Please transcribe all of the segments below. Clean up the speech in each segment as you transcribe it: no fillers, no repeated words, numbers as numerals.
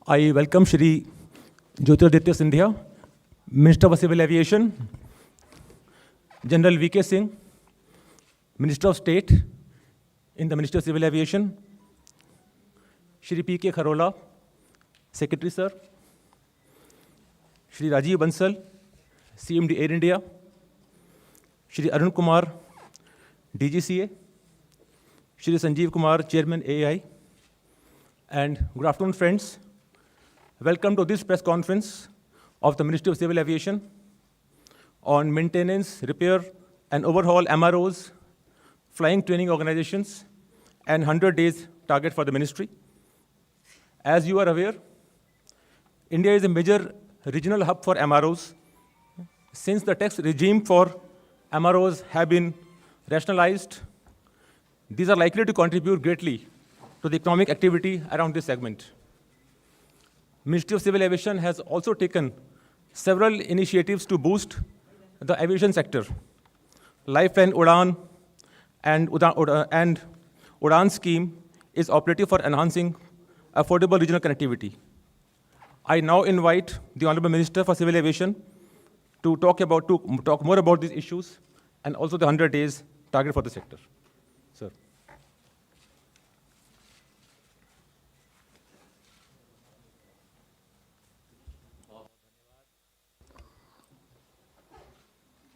I welcome Shri Jyotiraditya Scindia, Minister of Civil Aviation, General V.K. Singh, Minister of State in the Ministry of Civil Aviation, Shri P.K. Kharola, Secretary Sir, Shri Rajiv Bansal, CMD Air India, Shri Arun Kumar, DGCA, Shri Sanjeev Kumar, Chairman AAI, and good afternoon, friends. Welcome to this press conference of the Ministry of Civil Aviation on maintenance, repair, and overhaul MROs, flying training organizations, and 100 days target for the ministry. As you are aware, India is a major regional hub for MROs. Since the tax regime for MROs have been rationalized, these are likely to contribute greatly to the economic activity around this segment. Ministry of Civil Aviation has also taken several initiatives to boost the aviation sector. Lifeline Udan and Udan scheme is operative for enhancing affordable regional connectivity. I now invite the Honorable Minister for Civil Aviation to talk more about these issues and also the 100 days target for the sector. Sir.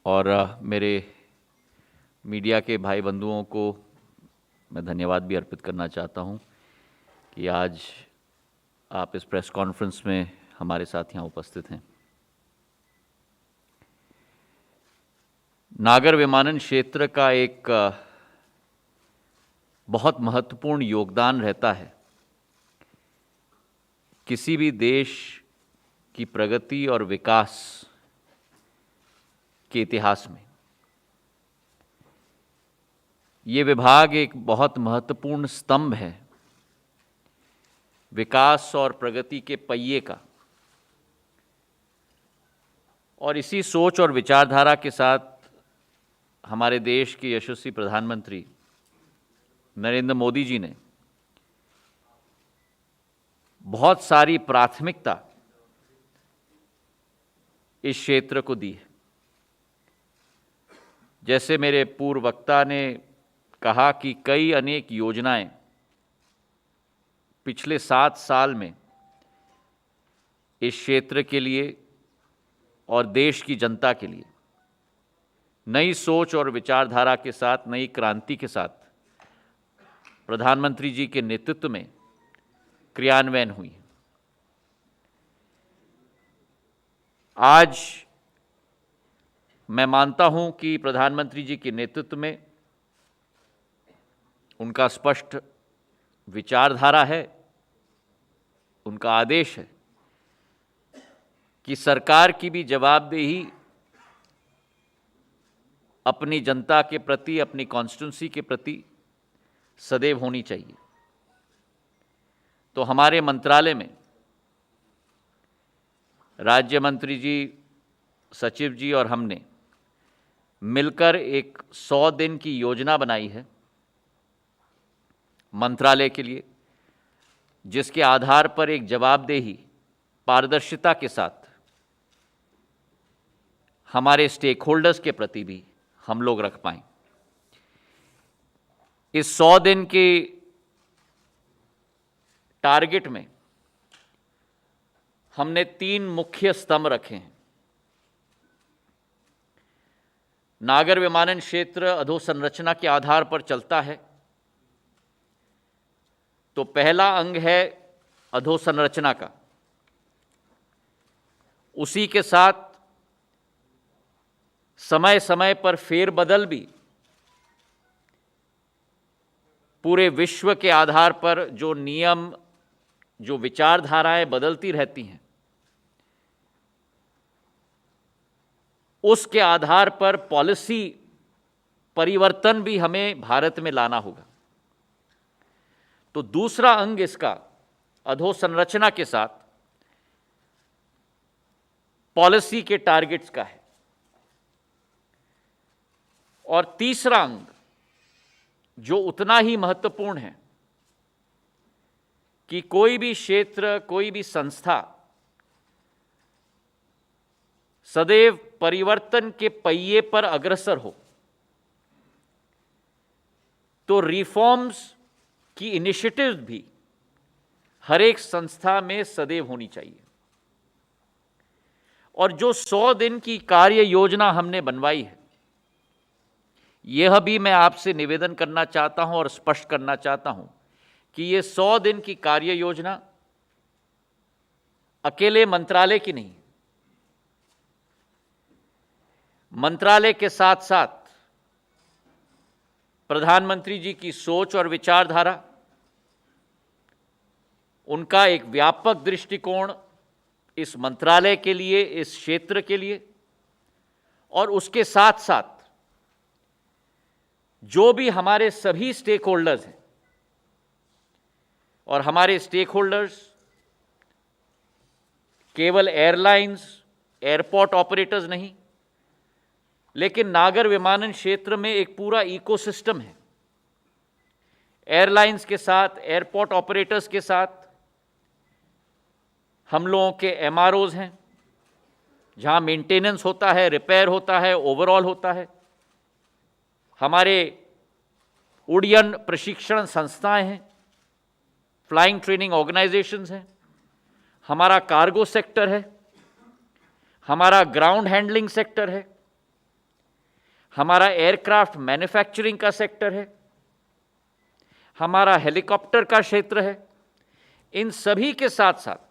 और मेरे media के भाई बंधुओं को मैं धन्यवाद भी अर्पित करना चाहता हूं कि आज आप इस प्रेस कॉन्फ्रेंस में हमारे साथ यहाँ उपस्थित हैं। नागर विमानन क्षेत्र का एक बहुत महत्वपूर्ण योगदान रहता है किसी भी देश की प्रगति और विकास के इतिहास में। ये विभाग एक बहुत महत्वपूर्ण स्तंभ है विकास और प्रगति के पहिए का, और इसी सोच और विचारधारा के साथ हमारे देश के यशस्वी प्रधानमंत्री नरेंद्र मोदी जी ने बहुत सारी प्राथमिकता इस क्षेत्र को दी है। जैसे मेरे पूर्व वक्ता ने कहा कि कई अनेक योजनाएं पिछले 7 साल में इस क्षेत्र के लिए और देश की जनता के लिए नई सोच और विचारधारा के साथ, नई क्रांति के साथ प्रधानमंत्री जी के नेतृत्व में क्रियान्वयन हुई। आज मैं मानता हूं कि प्रधानमंत्री जी के नेतृत्व में उनका स्पष्ट विचारधारा है, उनका आदेश है कि सरकार की भी जवाबदेही अपनी जनता के प्रति, अपनी कॉन्स्टिट्यूंसी के प्रति सदैव होनी चाहिए। तो हमारे मंत्रालय में राज्य मंत्री जी, सचिव जी और हमने मिलकर एक 100 दिन की योजना बनाई है मंत्रालय के लिए, जिसके आधार पर एक जवाबदेही, पारदर्शिता के साथ हमारे स्टेक होल्डर्स के प्रति भी हम लोग रख पाएं। इस 100 दिन के टारगेट में हमने 3 मुख्य स्तंभ रखे हैं। नागर विमानन क्षेत्र अधोसंरचना के आधार पर चलता है, तो पहला अंग है अधोसंरचना का। उसी के साथ समय समय पर फेरबदल भी पूरे विश्व के आधार पर जो नियम, जो विचारधाराएं बदलती रहती हैं, उसके आधार पर पॉलिसी परिवर्तन भी हमें भारत में लाना होगा। तो दूसरा अंग इसका अधोसंरचना के साथ पॉलिसी के टारगेट्स का है, और तीसरा अंग जो उतना ही महत्वपूर्ण है कि कोई भी क्षेत्र, कोई भी संस्था सदैव परिवर्तन के पहिए पर अग्रसर हो, तो रिफॉर्म्स की इनिशिएटिव्स भी हर एक संस्था में सदैव होनी चाहिए। और जो 100 दिन की कार्य योजना हमने बनवाई है, यह भी मैं आपसे निवेदन करना चाहता हूं और स्पष्ट करना चाहता हूं कि ये 100 दिन की कार्य योजना अकेले मंत्रालय की नहीं, मंत्रालय के साथ साथ प्रधानमंत्री जी की सोच और विचारधारा, उनका एक व्यापक दृष्टिकोण इस मंत्रालय के लिए, इस क्षेत्र के लिए, और उसके साथ साथ जो भी हमारे सभी स्टेक होल्डर्स हैं, और हमारे स्टेक होल्डर्स केवल एयरलाइंस, एयरपोर्ट ऑपरेटर्स नहीं, लेकिन नागर विमानन क्षेत्र में एक पूरा इकोसिस्टम है। एयरलाइंस के साथ, एयरपोर्ट ऑपरेटर्स के साथ हम लोगों के एमआरओज हैं, जहां मेंटेनेंस होता है, रिपेयर होता है, ओवरऑल होता है। हमारे उड्डयन प्रशिक्षण संस्थाएं हैं, फ्लाइंग ट्रेनिंग ऑर्गेनाइजेशंस हैं, हमारा कार्गो सेक्टर है, हमारा ग्राउंड हैंडलिंग सेक्टर है, हमारा एयरक्राफ्ट मैन्युफैक्चरिंग का सेक्टर है, हमारा हेलीकॉप्टर का क्षेत्र है। इन सभी के साथ साथ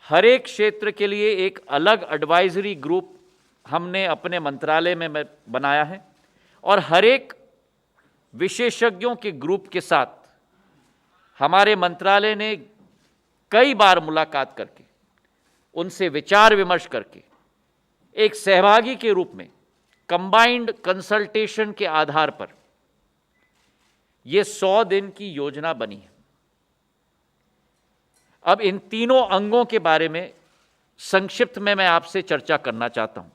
हर एक क्षेत्र के लिए एक अलग एडवाइजरी ग्रुप हमने अपने मंत्रालय में बनाया है, और हर एक विशेषज्ञों के ग्रुप के साथ हमारे मंत्रालय ने कई बार मुलाकात करके, उनसे विचार विमर्श करके, एक सहभागी के रूप में कंबाइंड कंसल्टेशन के आधार पर यह 100 दिन की योजना बनी है। अब इन तीनों अंगों के बारे में संक्षिप्त में मैं आपसे चर्चा करना चाहता हूं।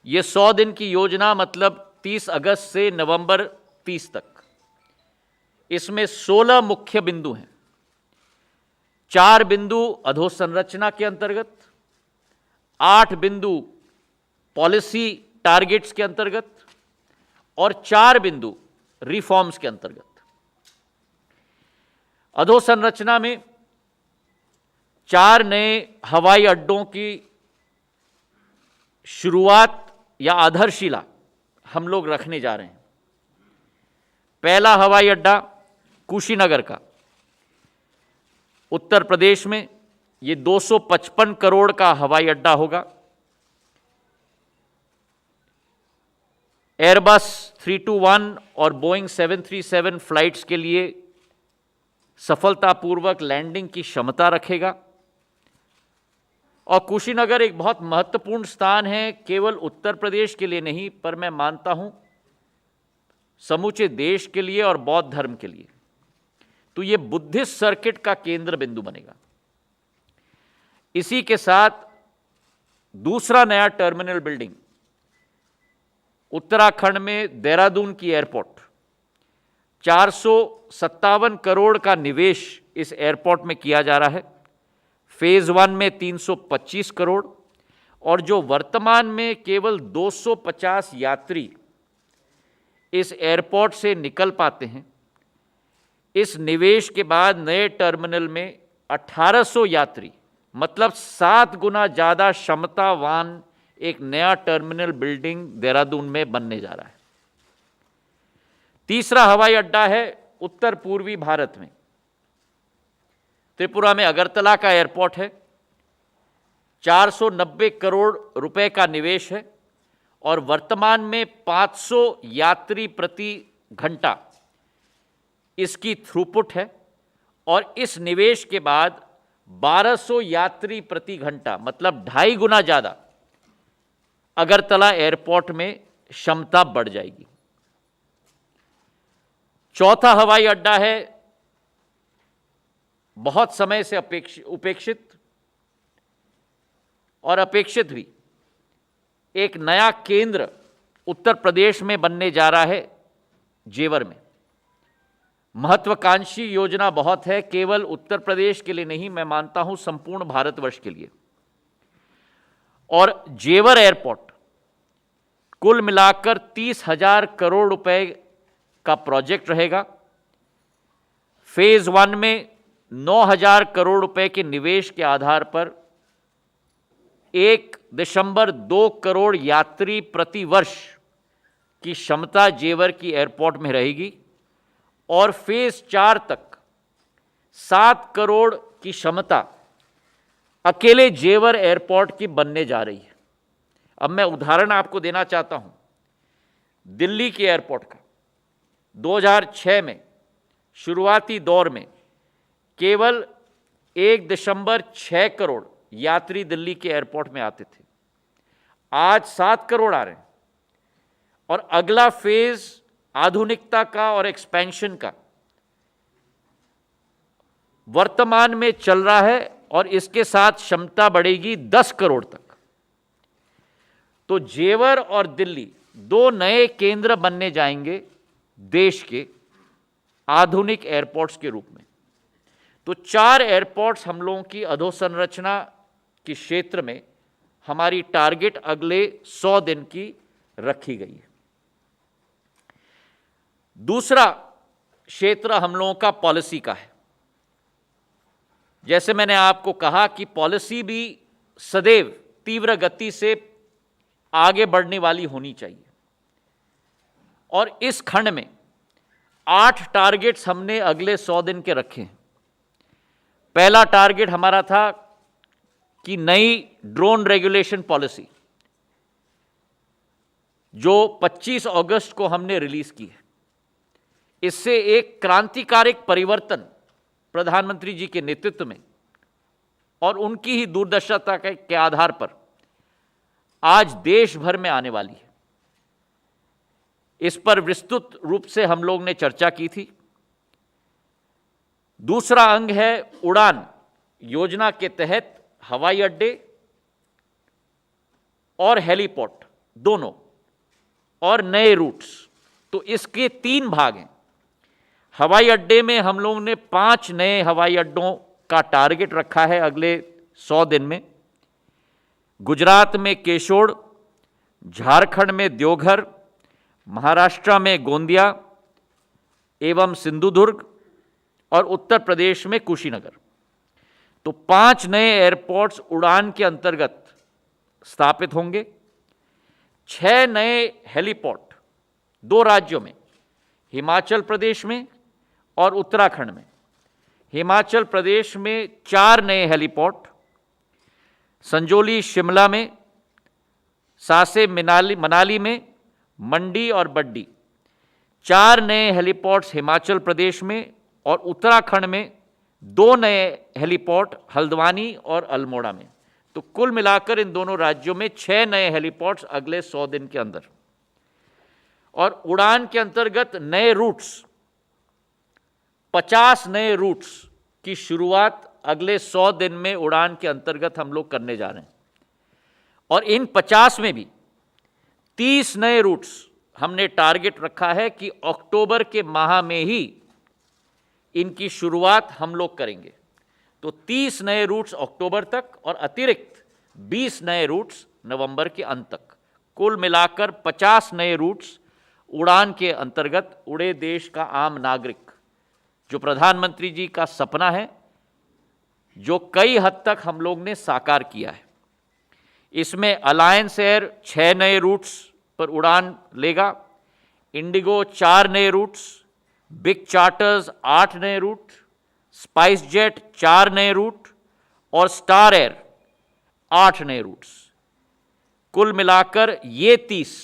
यह 100 दिन की योजना मतलब 30 अगस्त से नवंबर 30 तक, इसमें 16 मुख्य बिंदु हैं। 4 बिंदु अधोसंरचना के अंतर्गत, 8 बिंदु पॉलिसी टारगेट्स के अंतर्गत, और 4 बिंदु रिफॉर्म्स के अंतर्गत। अधोसंरचना में 4 नए हवाई अड्डों की शुरुआत या आधारशिला हम लोग रखने जा रहे हैं। पहला हवाई अड्डा कुशीनगर का, उत्तर प्रदेश में, ये 255 करोड़ का हवाई अड्डा होगा। एयरबस 321 और बोइंग 737 फ्लाइट्स के लिए सफलतापूर्वक लैंडिंग की क्षमता रखेगा। और कुशीनगर एक बहुत महत्वपूर्ण स्थान है, केवल उत्तर प्रदेश के लिए नहीं, पर मैं मानता हूं समूचे देश के लिए और बौद्ध धर्म के लिए। तो ये बुद्धिस्ट सर्किट का केंद्र बिंदु बनेगा। इसी के साथ दूसरा नया टर्मिनल बिल्डिंग उत्तराखंड में देहरादून की एयरपोर्ट, 457 करोड़ का निवेश इस एयरपोर्ट में किया जा रहा है। फेज 1 में 325 करोड़, और जो वर्तमान में केवल 250 यात्री इस एयरपोर्ट से निकल पाते हैं, इस निवेश के बाद नए टर्मिनल में 1800 यात्री, मतलब 7 गुना ज़्यादा क्षमतावान एक नया टर्मिनल बिल्डिंग देहरादून में बनने जा रहा है। तीसरा हवाई अड्डा है उत्तर पूर्वी भारत में, त्रिपुरा में अगरतला का एयरपोर्ट है। 490 करोड़ रुपए का निवेश है, और वर्तमान में 500 यात्री प्रति घंटा इसकी थ्रूपुट है, और इस निवेश के बाद 1200 यात्री प्रति घंटा, मतलब 2.5 गुना ज़्यादा अगरतला एयरपोर्ट में क्षमता बढ़ जाएगी। चौथा हवाई अड्डा है बहुत समय से उपेक्षित और अपेक्षित भी, एक नया केंद्र उत्तर प्रदेश में बनने जा रहा है, जेवर में। महत्वाकांक्षी योजना बहुत है, केवल उत्तर प्रदेश के लिए नहीं, मैं मानता हूं संपूर्ण भारतवर्ष के लिए। और जेवर एयरपोर्ट कुल मिलाकर 30,000 करोड़ रुपए का प्रोजेक्ट रहेगा। फेज 1 में 9,000 करोड़ रुपए के निवेश के आधार पर 1.2 करोड़ यात्री प्रति वर्ष की क्षमता जेवर की एयरपोर्ट में रहेगी और फेज 4 तक 7 करोड़ की क्षमता अकेले जेवर एयरपोर्ट की बनने जा रही है। अब मैं उदाहरण आपको देना चाहता हूं, दिल्ली के एयरपोर्ट का 2006 में शुरुआती दौर में केवल 1.6 करोड़ यात्री दिल्ली के एयरपोर्ट में आते थे, आज 7 करोड़ आ रहे हैं। और अगला फेज आधुनिकता का और एक्सपेंशन का वर्तमान में चल रहा है और इसके साथ क्षमता बढ़ेगी 10 करोड़ तक। तो जेवर और दिल्ली 2 नए केंद्र बनने जाएंगे देश के आधुनिक एयरपोर्ट्स के रूप में। तो 4 एयरपोर्ट्स हम लोगों की अधोसंरचना के क्षेत्र में हमारी टारगेट अगले 100 दिन की रखी गई है। दूसरा क्षेत्र हम लोगों का पॉलिसी का है। जैसे मैंने आपको कहा कि पॉलिसी भी सदैव तीव्र गति से आगे बढ़ने वाली होनी चाहिए और इस खंड में 8 टारगेट्स हमने अगले 100 दिन के रखे हैं। पहला टारगेट हमारा था कि नई ड्रोन रेगुलेशन पॉलिसी जो 25 अगस्त को हमने रिलीज की है, इससे एक क्रांतिकारिक परिवर्तन प्रधानमंत्री जी के नेतृत्व में और उनकी ही दूरदर्शिता के आधार पर आज देश भर में आने वाली है। इस पर विस्तृत रूप से हम लोग ने चर्चा की थी। दूसरा अंग है उड़ान योजना के तहत हवाई अड्डे और हेलीपोर्ट दोनों और नए रूट्स। तो इसके 3 भाग हैं। हवाई अड्डे में हम लोगों ने 5 नए हवाई अड्डों का टारगेट रखा है अगले 100 दिन में। गुजरात में केशोड़, झारखंड में देवघर, महाराष्ट्र में गोंदिया एवं सिंधुदुर्ग और उत्तर प्रदेश में कुशीनगर। तो 5 नए एयरपोर्ट्स उड़ान के अंतर्गत स्थापित होंगे। 6 नए हेलीपोर्ट 2 राज्यों में, हिमाचल प्रदेश में और उत्तराखंड में। हिमाचल प्रदेश में 4 नए हेलीपोर्ट, संजौली शिमला में, सासे मनाली में, मंडी और बड्डी। 4 नए हेलीपोर्ट्स हिमाचल प्रदेश में और उत्तराखंड में 2 नए हेलीपोर्ट हल्द्वानी और अल्मोड़ा में। तो कुल मिलाकर इन दोनों राज्यों में 6 नए हेलीपोर्ट्स अगले 100 दिन के अंदर। और उड़ान के अंतर्गत नए रूट्स, 50 नए रूट्स की शुरुआत अगले 100 दिन में उड़ान के अंतर्गत हम लोग करने जा रहे हैं। और इन 50 में भी 30 नए रूट्स हमने टारगेट रखा है कि अक्टूबर के माह में ही इनकी शुरुआत हम लोग करेंगे। तो 30 नए रूट्स अक्टूबर तक और अतिरिक्त 20 नए रूट्स नवंबर के अंत तक। कुल मिलाकर 50 नए रूट्स उड़ान के अंतर्गत उड़े देश का आम नागरिक, जो प्रधानमंत्री जी का सपना है, जो कई हद तक हम लोग ने साकार किया है। इसमें अलायंस एयर 6 नए रूट्स पर उड़ान लेगा, इंडिगो 4 नए रूट्स, बिग चार्टर्स 8 नए रूट, स्पाइस जेट 4 नए रूट और स्टार एयर 8 नए रूट्स। कुल मिलाकर ये 30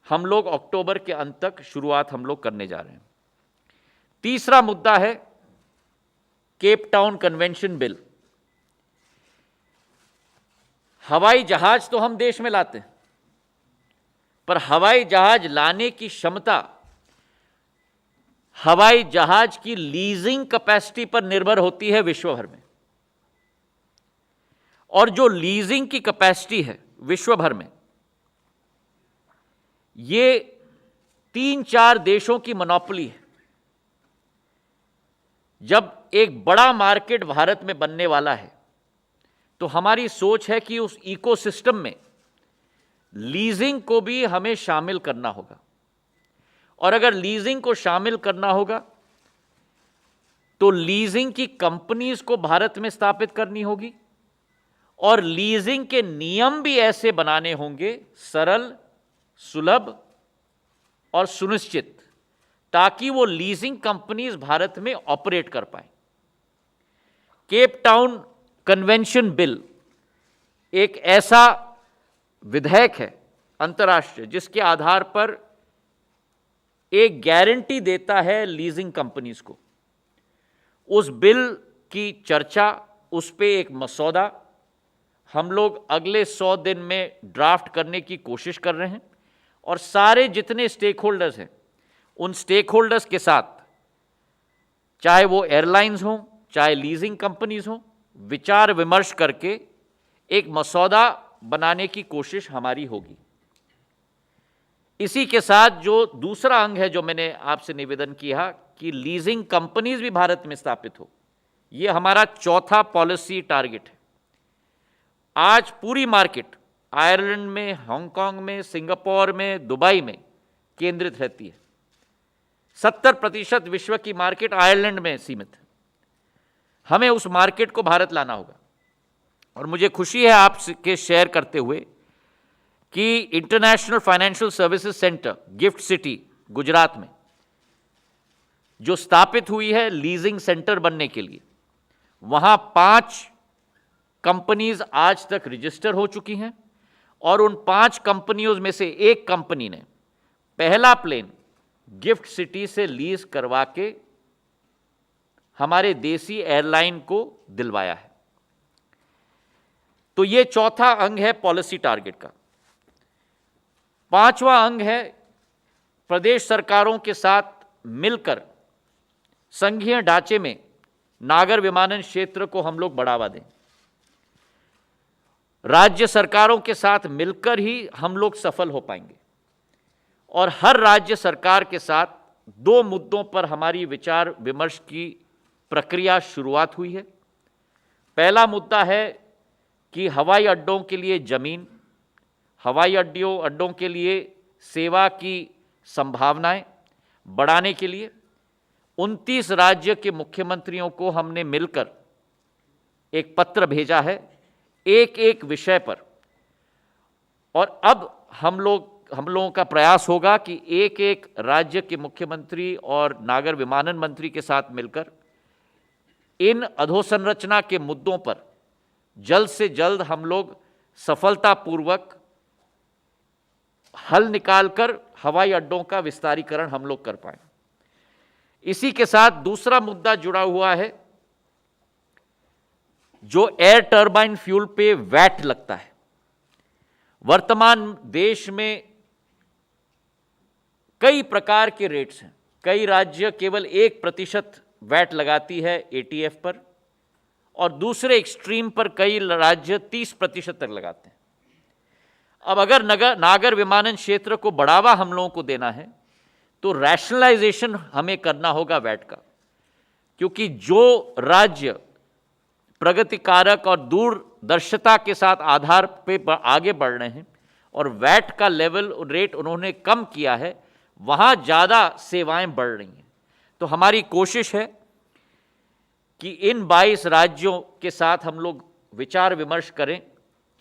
हम लोग अक्टूबर के अंत तक शुरुआत हम लोग करने जा रहे हैं। तीसरा मुद्दा है केप टाउन कन्वेंशन बिल। हवाई जहाज तो हम देश में लाते हैं, पर हवाई जहाज लाने की क्षमता हवाई जहाज की लीजिंग कैपेसिटी पर निर्भर होती है विश्व भर में। और जो लीजिंग की कैपेसिटी है विश्व भर में, ये 3-4 देशों की मोनोपोली है। जब एक बड़ा मार्केट भारत में बनने वाला है तो हमारी सोच है कि उस इकोसिस्टम में लीजिंग को भी हमें शामिल करना होगा, और अगर लीजिंग को शामिल करना होगा तो लीजिंग की कंपनीज को भारत में स्थापित करनी होगी, और लीजिंग के नियम भी ऐसे बनाने होंगे सरल, सुलभ और सुनिश्चित, ताकि वो लीजिंग कंपनीज भारत में ऑपरेट कर पाए। केप टाउन कन्वेंशन बिल एक ऐसा विधेयक है अंतर्राष्ट्रीय जिसके आधार पर एक गारंटी देता है लीजिंग कंपनीज को। उस बिल की चर्चा, उस पे एक मसौदा हम लोग अगले 100 दिन में ड्राफ्ट करने की कोशिश कर रहे हैं, और सारे जितने स्टेक होल्डर्स हैं उन स्टेक होल्डर्स के साथ, चाहे वो एयरलाइंस हों चाहे लीजिंग कंपनीज हों, विचार विमर्श करके एक मसौदा बनाने की कोशिश हमारी होगी। इसी के साथ जो दूसरा अंग है जो मैंने आपसे निवेदन किया कि लीजिंग कंपनीज भी भारत में स्थापित हो, ये हमारा चौथा पॉलिसी टारगेट है। आज पूरी मार्केट आयरलैंड में, हांगकांग में, सिंगापुर में, दुबई में केंद्रित रहती है। 70% विश्व की मार्केट आयरलैंड में सीमित है। हमें उस मार्केट को भारत लाना होगा, और मुझे खुशी है आपके शेयर करते हुए कि international financial services centre gift city Gujarat में जो स्थापित हुई है लीजिंग सेंटर बनने के लिए, वहां 5 कंपनीज आज तक रजिस्टर हो चुकी हैं, और उन 5 कंपनियों में से एक कंपनी ने पहला प्लेन गिफ्ट सिटी से लीज करवा के हमारे देसी एयरलाइन को दिलवाया है। तो ये चौथा अंग है पॉलिसी टारगेट का। 5वां अंग है प्रदेश सरकारों के साथ मिलकर संघीय ढांचे में नागर विमानन क्षेत्र को हम लोग बढ़ावा दें। राज्य सरकारों के साथ मिलकर ही हम लोग सफल हो पाएंगे, और हर राज्य सरकार के साथ 2 मुद्दों पर हमारी विचार विमर्श की प्रक्रिया शुरुआत हुई है। पहला मुद्दा है कि हवाई अड्डों के लिए जमीन, हवाई अड्डों के लिए सेवा की संभावनाएं बढ़ाने के लिए 29 राज्य के मुख्यमंत्रियों को हमने मिलकर एक पत्र भेजा है एक विषय पर, और अब हम लोगों का प्रयास होगा कि एक राज्य के मुख्यमंत्री और नागर विमानन मंत्री के साथ मिलकर इन अधोसंरचना के मुद्दों पर जल्द से जल्द हम लोग सफलतापूर्वक हल निकालकर हवाई अड्डों का विस्तारीकरण हम लोग कर पाए। इसी के साथ दूसरा मुद्दा जुड़ा हुआ है, जो एयर टर्बाइन फ्यूल पे वैट लगता है। वर्तमान देश में कई प्रकार के रेट्स हैं। कई राज्य केवल 1% वैट लगाती है एटीएफ पर, और दूसरे एक्सट्रीम पर कई राज्य 30% तक लगाते हैं। अब अगर नागर विमानन क्षेत्र को बढ़ावा हम लोगों को देना है तो रैशनलाइजेशन हमें करना होगा वैट का, क्योंकि जो राज्य प्रगति कारक और दूरदर्शिता के साथ आधार पे आगे बढ़ रहे हैं और वैट का लेवल रेट उन्होंने कम किया है, वहाँ ज़्यादा सेवाएं बढ़ रही हैं। तो हमारी कोशिश है कि इन 22 राज्यों के साथ हम लोग विचार विमर्श करें,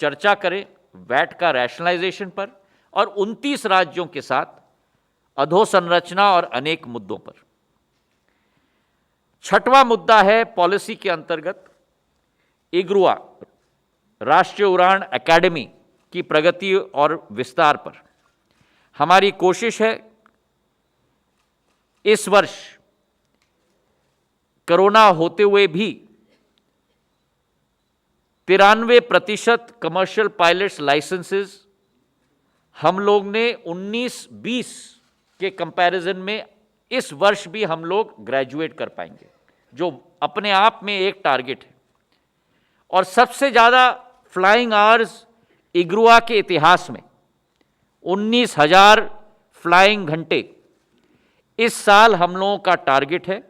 चर्चा करें वैट का रैशनलाइजेशन पर, और 29 राज्यों के साथ अधोसंरचना और अनेक मुद्दों पर। 6वां मुद्दा है पॉलिसी के अंतर्गत इग्रुआ राष्ट्रीय उड़ान एकेडमी की प्रगति और विस्तार पर। हमारी कोशिश है इस वर्ष कोरोना होते हुए भी 93% कमर्शियल पायलट्स लाइसेंसेस हम लोग ने 19-20 के कंपैरिजन में इस वर्ष भी हम लोग ग्रेजुएट कर पाएंगे, जो अपने आप में एक टारगेट है। और सबसे ज़्यादा फ्लाइंग आवर्स इग्रुआ के इतिहास में 19,000 फ्लाइंग घंटे इस साल हम लोगों का टारगेट है,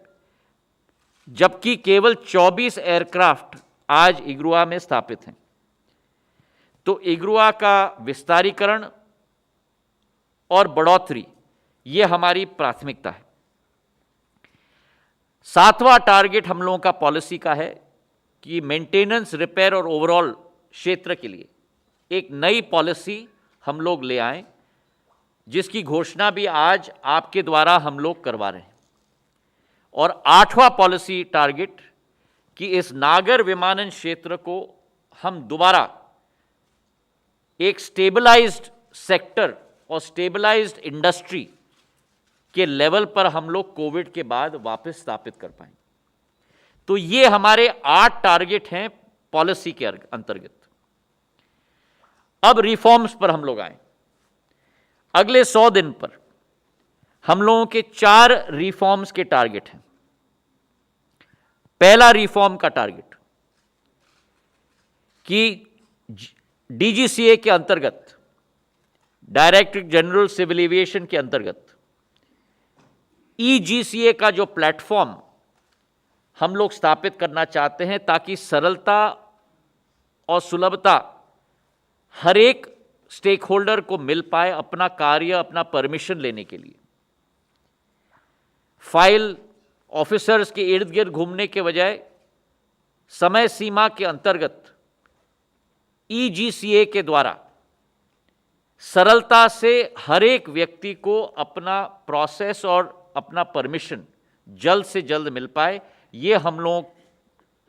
जबकि केवल 24 एयरक्राफ्ट आज इग्रुआ में स्थापित हैं। तो इग्रुआ का विस्तारीकरण और बढ़ोतरी ये हमारी प्राथमिकता है। 7वां टारगेट हम लोगों का पॉलिसी का है कि मेंटेनेंस, रिपेयर और ओवरऑल क्षेत्र के लिए एक नई पॉलिसी हम लोग ले आएं, जिसकी घोषणा भी आज आपके द्वारा हम लोग करवा रहे हैं। और 8वां पॉलिसी टारगेट कि इस नागर विमानन क्षेत्र को हम दोबारा एक स्टेबलाइज्ड सेक्टर और स्टेबलाइज्ड इंडस्ट्री के लेवल पर हम लोग कोविड के बाद वापस स्थापित कर पाएं। तो ये हमारे 8 टारगेट हैं पॉलिसी के अंतर्गत। अब रिफॉर्म्स पर हम लोग आए। अगले 100 दिन पर हम लोगों के 4 रिफॉर्म्स के टारगेट हैं। पहला रिफॉर्म का टारगेट कि डीजीसीए के अंतर्गत, डायरेक्टर जनरल सिविल एविएशन के अंतर्गत ईजीसीए का जो प्लेटफॉर्म हम लोग स्थापित करना चाहते हैं, ताकि सरलता और सुलभता हर एक स्टेक होल्डर को मिल पाए अपना कार्य, अपना परमिशन लेने के लिए। फाइल ऑफिसर्स के इर्द गिर्द घूमने के बजाय समय सीमा के अंतर्गत ईजीसीए के द्वारा सरलता से हर एक व्यक्ति को अपना प्रोसेस और अपना परमिशन जल्द से जल्द मिल पाए, ये हम लोगों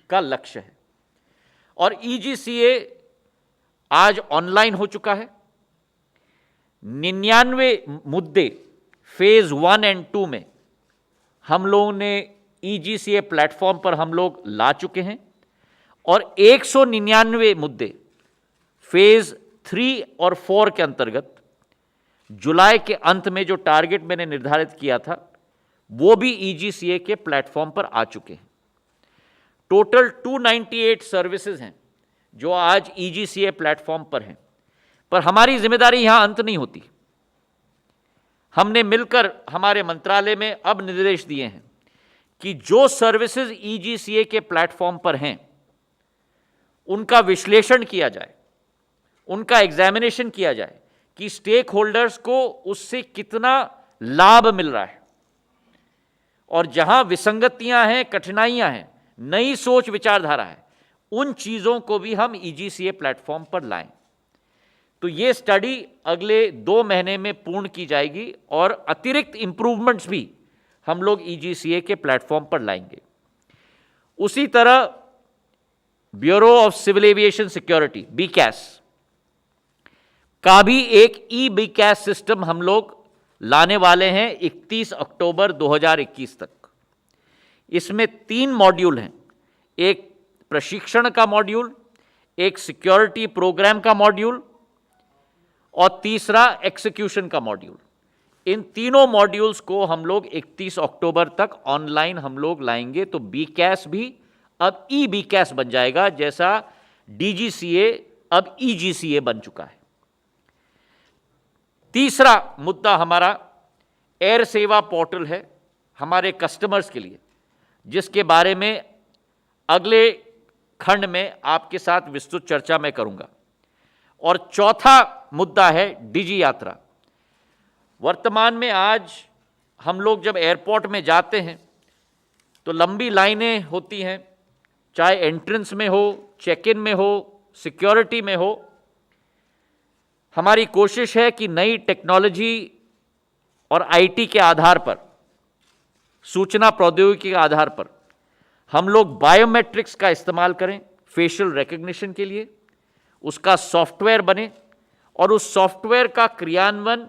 का लक्ष्य है। और ईजीसीए आज ऑनलाइन हो चुका है। 99 मुद्दे फेज 1 और 2 में हम लोगों ने ईजीसीए प्लेटफॉर्म पर हम लोग ला चुके हैं, और 199 मुद्दे फेज 3 और 4 के अंतर्गत जुलाई के अंत में जो टारगेट मैंने निर्धारित किया था, वो भी ईजीसीए के प्लेटफॉर्म पर आ चुके हैं। टोटल 298 सर्विसेज हैं जो आज ईजीसीए प्लेटफॉर्म पर हैं। पर हमारी जिम्मेदारी यहां अंत नहीं होती। हमने मिलकर हमारे मंत्रालय में अब निर्देश दिए हैं कि जो सर्विसेज ईजीसीए के प्लेटफॉर्म पर हैं, उनका विश्लेषण किया जाए, उनका एग्जामिनेशन किया जाए कि स्टेक होल्डर्स को उससे कितना लाभ मिल रहा है, और जहां विसंगतियां हैं, कठिनाइयां हैं, नई सोच विचारधारा है, उन चीजों को भी हम ईजीसीए प्लेटफॉर्म पर लाएं। तो ये स्टडी अगले 2 महीने में पूर्ण की जाएगी, और अतिरिक्त इंप्रूवमेंट्स भी हम लोग ईजीसीए के प्लेटफॉर्म पर लाएंगे। उसी तरह bureau of civil aviation security BCAS का भी एक ई बीकैस सिस्टम हम लोग लाने वाले हैं 31 अक्टूबर 2021 तक। इसमें 3 मॉड्यूल हैं, एक प्रशिक्षण का मॉड्यूल, एक सिक्योरिटी प्रोग्राम का मॉड्यूल, और तीसरा एग्जीक्यूशन का मॉड्यूल। इन तीनों मॉड्यूल्स को हम लोग 31 अक्टूबर तक ऑनलाइन हम लोग लाएंगे। तो बीकैस भी अब ई बीकैस बन जाएगा, जैसा डीजीसीए अब ईजीसीए बन चुका है। तीसरा मुद्दा हमारा एयर सेवा पोर्टल है हमारे कस्टमर्स के लिए, जिसके बारे में अगले खंड में आपके साथ विस्तृत चर्चा मैं करूंगा। और चौथा मुद्दा है डिजी यात्रा। वर्तमान में आज हम लोग जब एयरपोर्ट में जाते हैं तो लंबी लाइनें होती हैं, चाहे एंट्रेंस में हो, चेक इन में हो, सिक्योरिटी में हो। हमारी कोशिश है कि नई टेक्नोलॉजी और आईटी के आधार पर, सूचना प्रौद्योगिकी के आधार पर हम लोग बायोमेट्रिक्स का इस्तेमाल करें फेशियल रिकग्निशन के लिए, उसका सॉफ्टवेयर बने, और उस सॉफ्टवेयर का क्रियान्वयन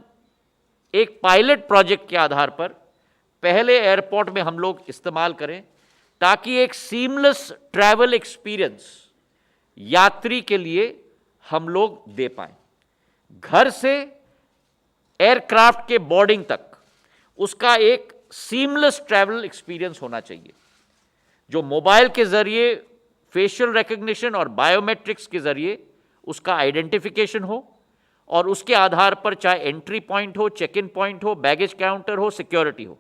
एक पायलट प्रोजेक्ट के आधार पर पहले एयरपोर्ट में हम लोग इस्तेमाल करें, ताकि एक सीमलेस ट्रैवल एक्सपीरियंस यात्री के लिए हम लोग दे पाएं। घर से एयरक्राफ्ट के बोर्डिंग तक उसका एक सीमलेस ट्रैवल एक्सपीरियंस होना चाहिए, जो मोबाइल के जरिए फेशियल रिकग्निशन और बायोमेट्रिक्स के जरिए उसका आइडेंटिफिकेशन हो, और उसके आधार पर चाहे एंट्री पॉइंट हो, चेक इन पॉइंट हो, बैगेज काउंटर हो, सिक्योरिटी हो,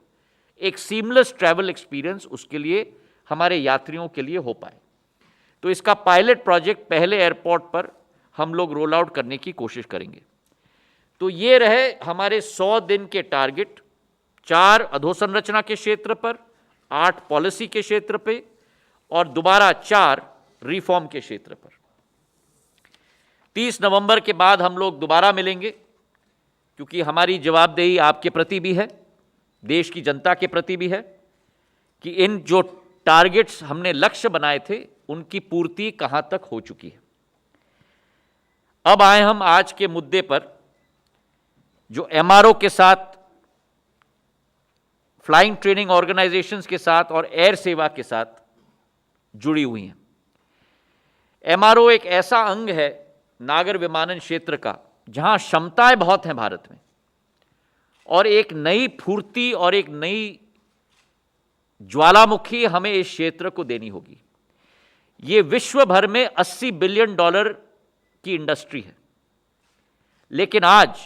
एक सीमलेस ट्रैवल एक्सपीरियंस उसके लिए हमारे यात्रियों के लिए हो पाए। तो इसका पायलट प्रोजेक्ट पहले एयरपोर्ट पर हम लोग रोल आउट करने की कोशिश करेंगे। तो ये रहे हमारे 100 दिन के टारगेट, 4 अधोसंरचना के क्षेत्र पर, 8 पॉलिसी के क्षेत्र पे और दोबारा 4 रिफॉर्म के क्षेत्र पर। 30 नवंबर के बाद हम लोग दोबारा मिलेंगे, क्योंकि हमारी जवाबदेही आपके प्रति भी है, देश की जनता के प्रति भी है, कि इन जो टारगेट्स हमने लक्ष्य बनाए थे उनकी पूर्ति कहां तक हो चुकी है। अब आए हम आज के मुद्दे पर, जो एमआरओ के साथ, फ्लाइंग ट्रेनिंग ऑर्गेनाइजेशंस के साथ और एयर सेवा के साथ जुड़ी हुई हैं। एमआरओ एक ऐसा अंग है नागर विमानन क्षेत्र का जहां क्षमताएं बहुत हैं भारत में, और एक नई फुर्ती और एक नई ज्वालामुखी हमें इस क्षेत्र को देनी होगी। ये विश्व भर में $80 बिलियन की इंडस्ट्री है, लेकिन आज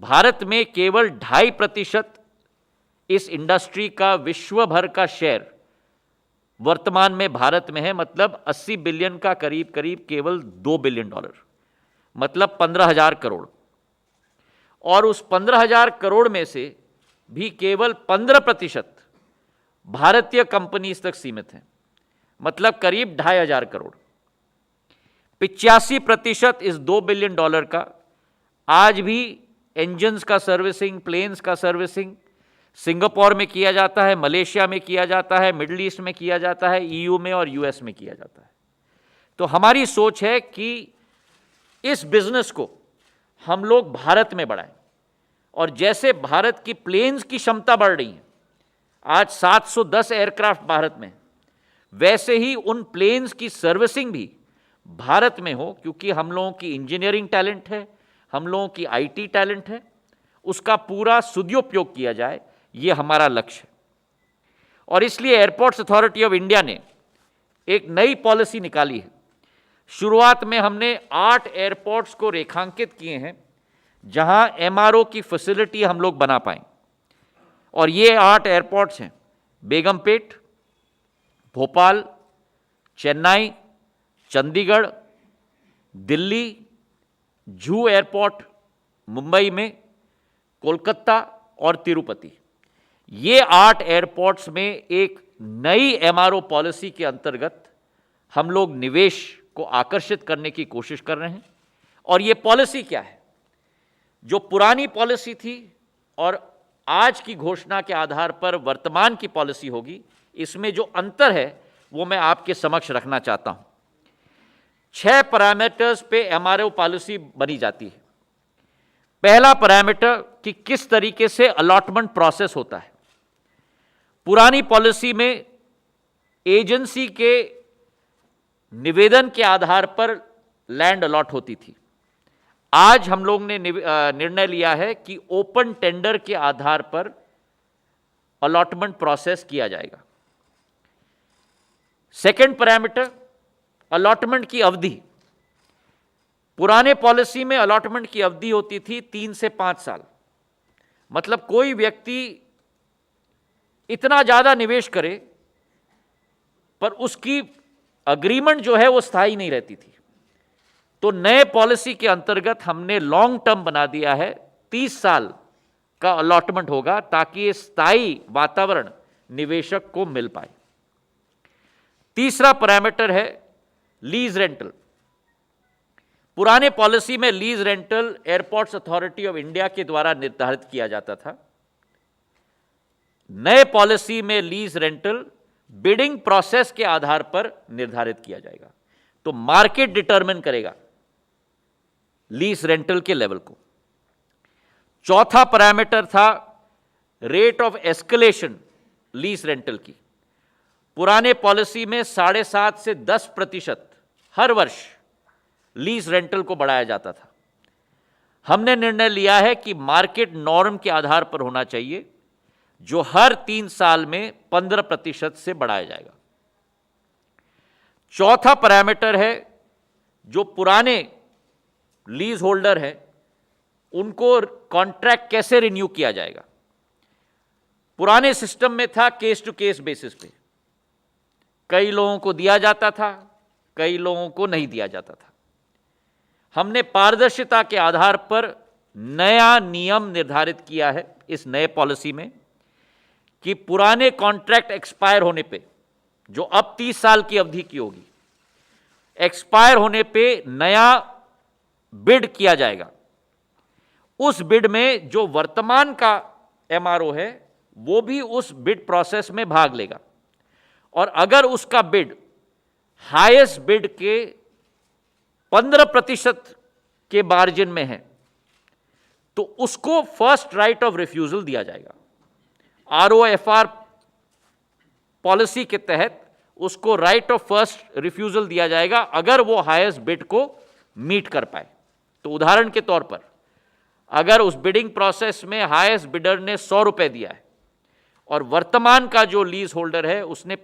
भारत में केवल 2.5% इस इंडस्ट्री का विश्व भर का शेयर वर्तमान में भारत में है। मतलब 80 बिलियन का करीब करीब केवल $2 बिलियन, मतलब 15,000 करोड़। और उस 15,000 करोड़ में से भी केवल 15% भारतीय कंपनीज तक सीमित हैं, मतलब करीब 2,500 करोड़। 85% इस $2 बिलियन का आज भी इंजन्स का सर्विसिंग, प्लेन्स का सर्विसिंग सिंगापुर में किया जाता है, मलेशिया में किया जाता है, मिडिल ईस्ट में किया जाता है, ईयू में और यूएस में किया जाता है। तो हमारी सोच है कि इस बिजनेस को हम लोग भारत में बढ़ाएं, और जैसे भारत की प्लेन्स की क्षमता बढ़ रही है, आज 710 एयरक्राफ्ट भारत में, वैसे ही उन प्लेन्स की सर्विसिंग भी भारत में हो, क्योंकि हम लोगों की इंजीनियरिंग टैलेंट है, हम लोगों की आईटी टैलेंट है, उसका पूरा सदुपयोग किया जाए, ये हमारा लक्ष्य है। और इसलिए एयरपोर्ट्स अथॉरिटी ऑफ इंडिया ने एक नई पॉलिसी निकाली है। शुरुआत में हमने 8 एयरपोर्ट्स को रेखांकित किए हैं जहां एमआरओ की फैसिलिटी हम लोग बना पाएं, और ये 8 एयरपोर्ट्स हैं: बेगमपेट, भोपाल, चेन्नई, चंडीगढ़, दिल्ली, जू एयरपोर्ट मुंबई में, कोलकाता और तिरुपति। ये 8 एयरपोर्ट्स में एक नई एमआरओ पॉलिसी के अंतर्गत हम लोग निवेश को आकर्षित करने की कोशिश कर रहे हैं। और ये पॉलिसी क्या है? जो पुरानी पॉलिसी थी और आज की घोषणा के आधार पर वर्तमान की पॉलिसी होगी, इसमें जो अंतर है वो मैं आपके समक्ष रखना चाहता हूं। 6 पैरामीटर्स पे एमआरओ पॉलिसी बनी जाती है। पहला पैरामीटर कि किस तरीके से अलॉटमेंट प्रोसेस होता है। पुरानी पॉलिसी में एजेंसी के निवेदन के आधार पर लैंड अलॉट होती थी। आज हम लोग ने निर्णय लिया है कि ओपन टेंडर के आधार पर अलॉटमेंट प्रोसेस किया जाएगा। सेकंड पैरामीटर, अलॉटमेंट की अवधि। पुराने पॉलिसी में अलॉटमेंट की अवधि होती थी 3 से 5 साल, मतलब कोई व्यक्ति इतना ज्यादा निवेश करे पर उसकी अग्रीमेंट जो है वो स्थायी नहीं रहती थी। तो नए पॉलिसी के अंतर्गत हमने लॉन्ग टर्म बना दिया है, 30 साल का अलॉटमेंट होगा, ताकि ये स्थायी वातावरण निवेशक को मिल पाए। तीसरा पैरामीटर है लीज रेंटल। पुराने पॉलिसी में lease rental airports authority of India के द्वारा निर्धारित किया जाता था। नए पॉलिसी में लीज रेंटल बिडिंग प्रोसेस के आधार पर निर्धारित किया जाएगा। तो मार्केट डिटरमिन करेगा लीज रेंटल के लेवल को। चौथा पैरामीटर था rate of escalation lease rental की। पुराने पॉलिसी में 7.5 से 10% हर वर्ष लीज रेंटल को बढ़ाया जाता था। हमने निर्णय लिया है कि मार्केट नॉर्म के आधार पर होना चाहिए, जो हर 3 साल में 15% से बढ़ाया जाएगा। चौथा पैरामीटर है जो पुराने लीज होल्डर हैं उनको कॉन्ट्रैक्ट कैसे रिन्यू किया जाएगा। पुराने सिस्टम में था केस टू केस बेसिस पे, कई लोगों को दिया जाता था, कई लोगों को नहीं दिया जाता था। हमने पारदर्शिता के आधार पर नया नियम निर्धारित किया है इस नए पॉलिसी में कि पुराने कॉन्ट्रैक्ट एक्सपायर होने पे, जो अब 30 साल की अवधि की होगी, एक्सपायर होने पे नया बिड किया जाएगा। उस बिड में जो वर्तमान का एमआरओ है वो भी उस बिड प्रोसेस में भाग लेगा, और अगर उसका बिड हाईएस्ट बिड के 15% के मार्जिन में है तो उसको फर्स्ट राइट ऑफ रिफ्यूजल दिया जाएगा। आरओएफआर पॉलिसी के तहत उसको राइट ऑफ फर्स्ट रिफ्यूजल दिया जाएगा अगर वो हाईएस्ट बिड को मीट कर पाए। तो उदाहरण के तौर पर अगर उस बिडिंग प्रोसेस में हाईएस्ट बिडर ने 100 रुपए दिया है और वर्तमान का जो लीज होल्डर है उसने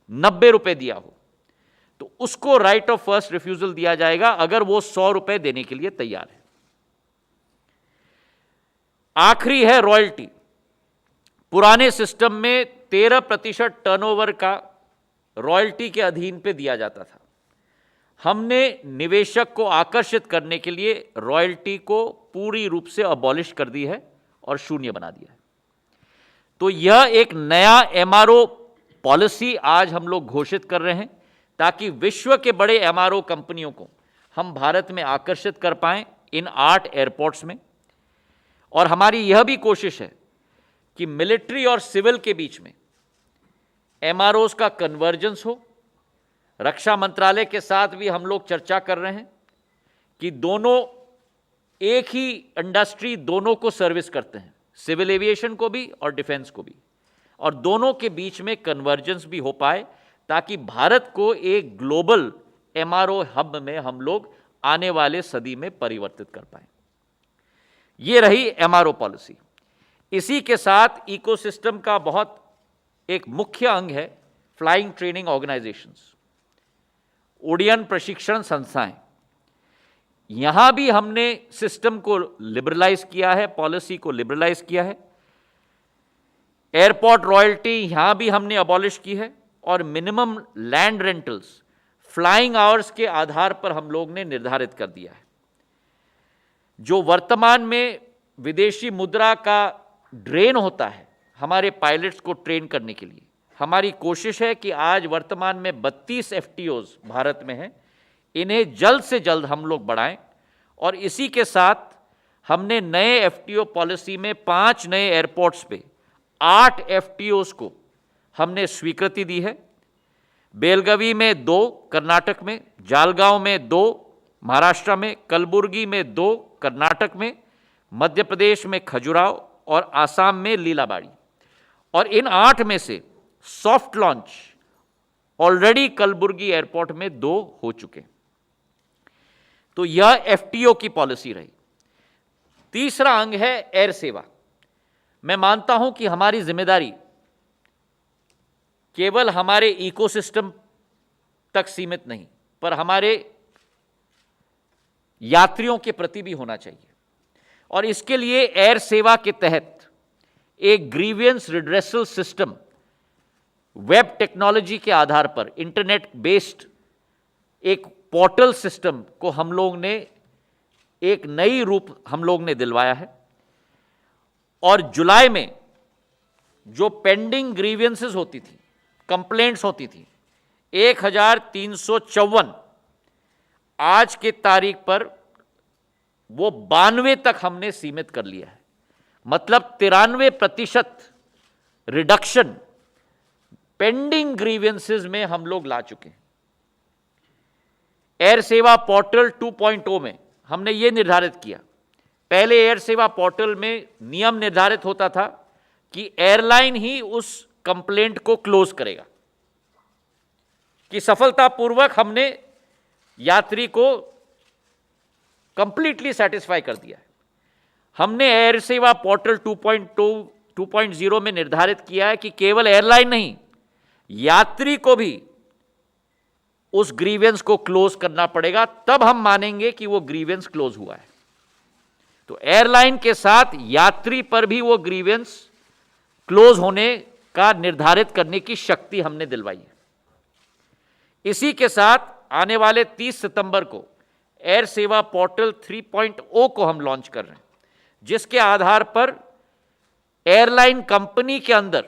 90 रुपए दिया हो, तो उसको राइट ऑफ फर्स्ट रिफ्यूजल दिया जाएगा अगर वो 100 रुपए देने के लिए तैयार है। आखिरी है रॉयल्टी। पुराने सिस्टम में 13% टर्नओवर का रॉयल्टी के अधीन पे दिया जाता था। हमने निवेशक को आकर्षित करने के लिए रॉयल्टी को पूरी रूप से अबॉलिश कर दी है और शून्य बना दिया है। तो यह एक नया एमआरओ पॉलिसी आज हम लोग घोषित कर रहे हैं ताकि विश्व के बड़े एमआरओ कंपनियों को हम भारत में आकर्षित कर पाएं इन 8 एयरपोर्ट्स में। और हमारी यह भी कोशिश है कि मिलिट्री और सिविल के बीच में एमआरओज का कन्वर्जेंस हो। रक्षा मंत्रालय के साथ भी हम लोग चर्चा कर रहे हैं कि दोनों एक ही इंडस्ट्री दोनों को सर्विस करते हैं, सिविल एविएशन को भी और डिफेंस को भी, और दोनों के बीच में कन्वर्जेंस भी हो पाए ताकि भारत को एक ग्लोबल एमआरओ हब में हम लोग आने वाले सदी में परिवर्तित कर पाए। ये रही एमआरओ पॉलिसी। इसी के साथ इकोसिस्टम का बहुत एक मुख्य अंग है फ्लाइंग ट्रेनिंग ऑर्गेनाइजेशंस, उड़ियन प्रशिक्षण संस्थाएं। यहां भी हमने सिस्टम को लिबरलाइज किया है, पॉलिसी को लिबरलाइज किया है। एयरपोर्ट रॉयल्टी यहां भी हमने अबॉलिश की है और minimum land rentals flying hours के आधार पर हम लोग ने निर्धारित कर दिया है। जो वर्तमान में विदेशी मुद्रा का ड्रेन होता है हमारे पायलट्स को ट्रेन करने के लिए, हमारी कोशिश है कि आज वर्तमान में 32 एफटीओज भारत में हैं, इन्हें जल्द से जल्द हम लोग बढ़ाएं। और इसी के साथ हमने नए एफटीओ पॉलिसी में 5 नए एयरपोर्ट्स पे 8 एफटीओज को हमने स्वीकृति दी है। बेलगवी में 2 कर्नाटक में, जालगांव में 2 महाराष्ट्र में, कलबुर्गी में 2 कर्नाटक में, मध्य प्रदेश में खजुराहो और आसाम में लीलाबाड़ी। और इन 8 में से soft launch already Kalaburagi airport में 2 हो चुके। तो यह एफटीओ की पॉलिसी रही। तीसरा अंग है एयर सेवा। मैं मानता हूं कि हमारी जिम्मेदारी केवल हमारे इकोसिस्टम तक सीमित नहीं, पर हमारे यात्रियों के प्रति भी होना चाहिए। और इसके लिए एयर सेवा के तहत एक grievance redressal system web technology के आधार पर इंटरनेट बेस्ड एक पोर्टल सिस्टम को हम लोग ने एक नई रूप हम लोग ने दिलवाया है। और जुलाई में जो पेंडिंग ग्रीवियंसेस होती थी, कंप्लेंट्स होती थी, 1354, आज के तारीख पर वो 92 तक हमने सीमित कर लिया है। मतलब 93% रिडक्शन पेंडिंग ग्रीवेंसेस में हम लोग ला चुके हैं। एयर सेवा पोर्टल 2.0 में हमने ये निर्धारित किया, पहले एयर सेवा पोर्टल में नियम निर्धारित होता था कि एयरलाइन ही उस कंप्लेंट को क्लोज करेगा, कि सफलतापूर्वक हमने यात्री को कंप्लीटली सेटिस्फाई कर दिया है। हमने एयर सेवा पोर्टल 2.0 में निर्धारित किया है कि केवल एयरलाइन नहीं, यात्री को भी उस ग्रीवेंस को क्लोज करना पड़ेगा, तब हम मानेंगे कि वो ग्रीवेंस क्लोज हुआ है। तो एयरलाइन के साथ यात्री पर भी वो ग्रीवेंस क्लोज होने का निर्धारित करने की शक्ति हमने दिलवाई है। इसी के साथ आने वाले 30 सितंबर को एयर सेवा पोर्टल 3.0 को हम लॉन्च कर रहे हैं, जिसके आधार पर एयरलाइन कंपनी के अंदर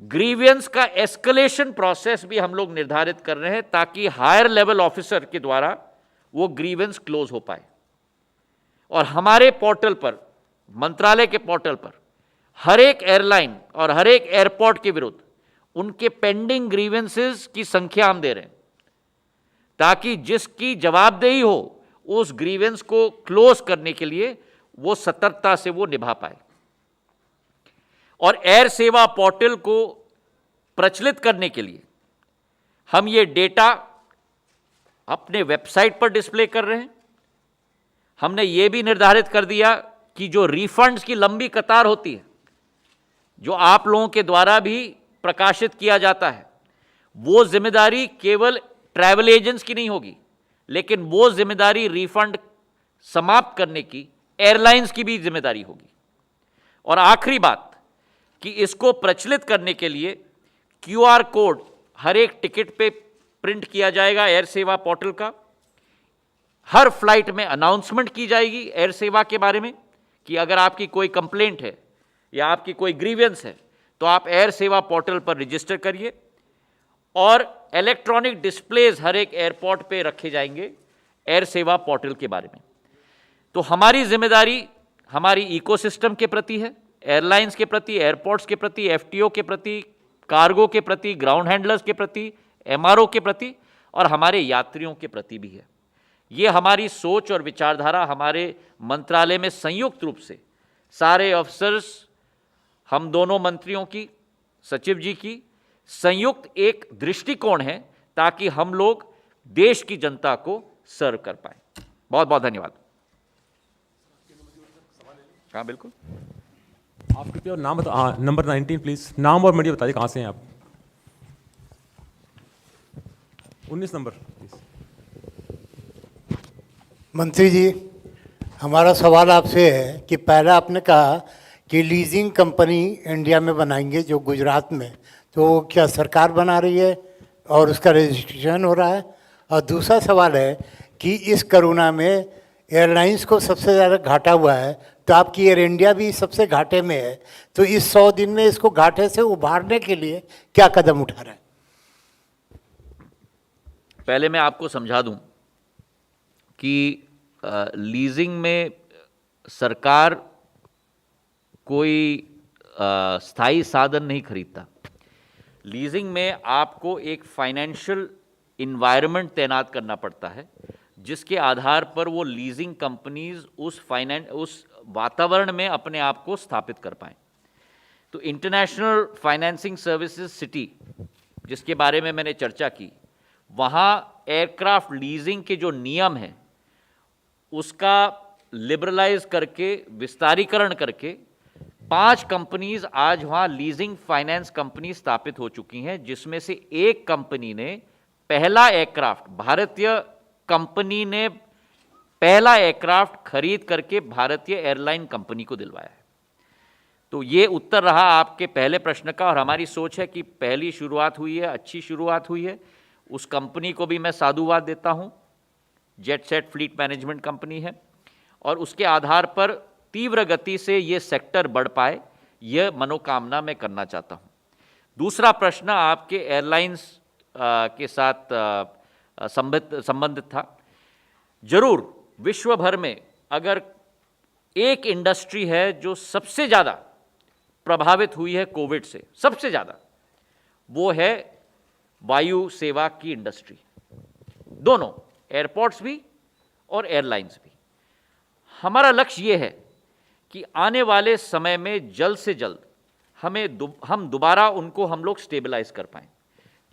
ग्रीवियंस का एस्केलेशन प्रोसेस भी हम लोग निर्धारित कर रहे हैं, ताकि हायर लेवल ऑफिसर के द्वारा वो ग्रीवेंस क्लोज हो पाए। और हमारे पोर्टल पर, मंत्रालय के पोर्टल पर, हर एक एयरलाइन और हर एक एयरपोर्ट के विरुद्ध उनके पेंडिंग ग्रीवेंसेस की संख्या हम दे रहे हैं, ताकि जिसकी जवाबदेही हो उस ग्रीवेंस को क्लोज करने के लिए वो सतर्कता से वो निभा पाए। और एयर सेवा पोर्टल को प्रचलित करने के लिए हम ये डेटा अपने वेबसाइट पर डिस्प्ले कर रहे हैं। हमने ये भी निर्धारित कर दिया कि जो रिफंड्स की लंबी कतार होती है, जो आप लोगों के द्वारा भी प्रकाशित किया जाता है, वो जिम्मेदारी केवल ट्रैवल एजेंट्स की नहीं होगी, लेकिन वो जिम्मेदारी रिफंड समाप्त करने की एयरलाइंस की भी जिम्मेदारी होगी। और आखिरी बात कि इसको प्रचलित करने के लिए क्यूआर कोड हर एक टिकट पे प्रिंट किया जाएगा एयर सेवा पोर्टल का। हर फ्लाइट में अनाउंसमेंट की जाएगी एयर सेवा के बारे में कि अगर आपकी कोई कंप्लेंट है या आपकी कोई ग्रीवेंस है तो आप एयर सेवा पोर्टल पर रजिस्टर करिए। और इलेक्ट्रॉनिक डिस्प्लेज हर एक एयरपोर्ट पे रखे जाएंगे एयर सेवा पोर्टल के बारे में। तो हमारी जिम्मेदारी हमारी इकोसिस्टम के प्रति है, एयरलाइंस के प्रति, एयरपोर्ट्स के प्रति, एफटीओ के प्रति, कार्गो के प्रति, ग्राउंड हैंडलर्स के प्रति, एमआरओ के प्रति और हमारे यात्रियों के प्रति भी है। ये हमारी सोच और विचारधारा हमारे मंत्रालय में संयुक्त रूप से सारे अफसर्स, हम दोनों मंत्रियों की, सचिव जी की संयुक्त एक दृष्टिकोण है, ताकि हम लोग देश की जनता को सर्व कर पाए। बहुत बहुत धन्यवाद। हाँ बिल्कुल। आप कृपया नाम बता, नंबर 19 प्लीज, नाम और मीडिया बताइए, कहाँ से हैं आप? 19 नंबर प्लीज। मंत्री जी, हमारा सवाल आपसे है कि पहला आपने कहा कि लीजिंग कंपनी इंडिया में बनाएंगे जो गुजरात में, तो क्या सरकार बना रही है और उसका रजिस्ट्रेशन हो रहा है? और दूसरा सवाल है कि इस कोरोना में एयरलाइंस को सबसे ज़्यादा घाटा हुआ है, तो आपकी एयर इंडिया भी सबसे घाटे में है, तो इस 100 दिन में इसको घाटे से उभारने के लिए क्या कदम उठा रहे हैं? पहले मैं आपको समझा दूं कि लीजिंग में सरकार कोई स्थायी साधन नहीं खरीदता। लीजिंग में आपको एक फाइनेंशियल इन्वायरमेंट तैनात करना पड़ता है, जिसके आधार पर वो लीजिंग कंपनीज उस वातावरण में अपने आप को स्थापित कर पाएं। तो इंटरनेशनल फाइनेंसिंग सर्विसेज सिटी, जिसके बारे में मैंने चर्चा की, वहाँ एयरक्राफ्ट लीजिंग के जो नियम हैं उसका लिबरलाइज करके, विस्तारीकरण करके 5 कंपनीज आज वहाँ लीजिंग फाइनेंस कंपनी स्थापित हो चुकी हैं, जिसमें से एक कंपनी ने पहला एयरक्राफ्ट, भारतीय कंपनी ने पहला एयरक्राफ्ट खरीद करके भारतीय एयरलाइन कंपनी को दिलवाया है। तो ये उत्तर रहा आपके पहले प्रश्न का, और हमारी सोच है कि पहली शुरुआत हुई है, अच्छी शुरुआत हुई है। उस कंपनी को भी मैं साधुवाद देता हूँ, jet set fleet management company है, और उसके आधार पर तीव्र गति से ये सेक्टर बढ़ पाए, यह मनोकामना मैं करना चाहता हूँ। दूसरा प्रश्न आपके एयरलाइंस के साथ संबंधित था। जरूर विश्व भर में अगर एक इंडस्ट्री है जो सबसे ज़्यादा प्रभावित हुई है कोविड से, सबसे ज़्यादा, वो है वायु सेवा की इंडस्ट्री। दोनों, एयरपोर्ट्स भी और एयरलाइंस भी। हमारा लक्ष्य ये है कि आने वाले समय में जल्द से जल्द हम दोबारा उनको हम लोग स्टेबलाइज कर पाएँ,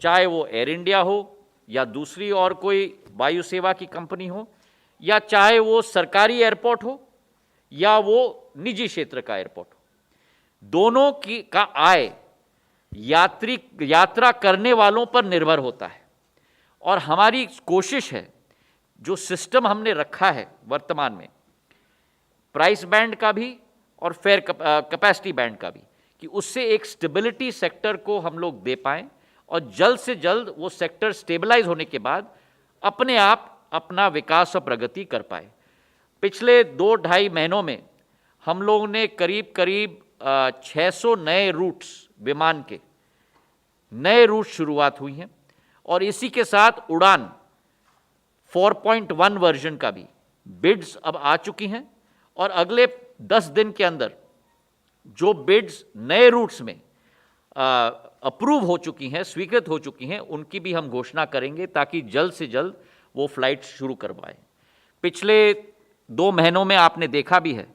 चाहे वो एयर इंडिया हो या दूसरी और कोई वायु सेवा की कंपनी हो, या चाहे वो सरकारी एयरपोर्ट हो या वो निजी क्षेत्र का एयरपोर्ट हो। दोनों का आय यात्रा करने वालों पर निर्भर होता है। और हमारी कोशिश है, जो सिस्टम हमने रखा है वर्तमान में, प्राइस बैंड का भी और फेयर कैपेसिटी बैंड का भी, कि उससे एक स्टेबिलिटी सेक्टर को हम लोग दे पाएँ और जल्द से जल्द वो सेक्टर स्टेबलाइज होने के बाद अपने आप अपना विकास और प्रगति कर पाए। पिछले 2-2.5 महीनों में हम लोगों ने करीब करीब 600 नए रूट्स, विमान के नए रूट शुरुआत हुई हैं, और इसी के साथ उड़ान 4.1 वर्जन का भी बिड्स अब आ चुकी हैं, और अगले 10 दिन के अंदर जो बिड्स नए रूट्स में अप्रूव हो चुकी हैं, स्वीकृत हो चुकी हैं, उनकी भी हम घोषणा करेंगे ताकि जल्द से जल्द वो फ्लाइट शुरू करवाएं। पिछले 2 महीनों में आपने देखा भी है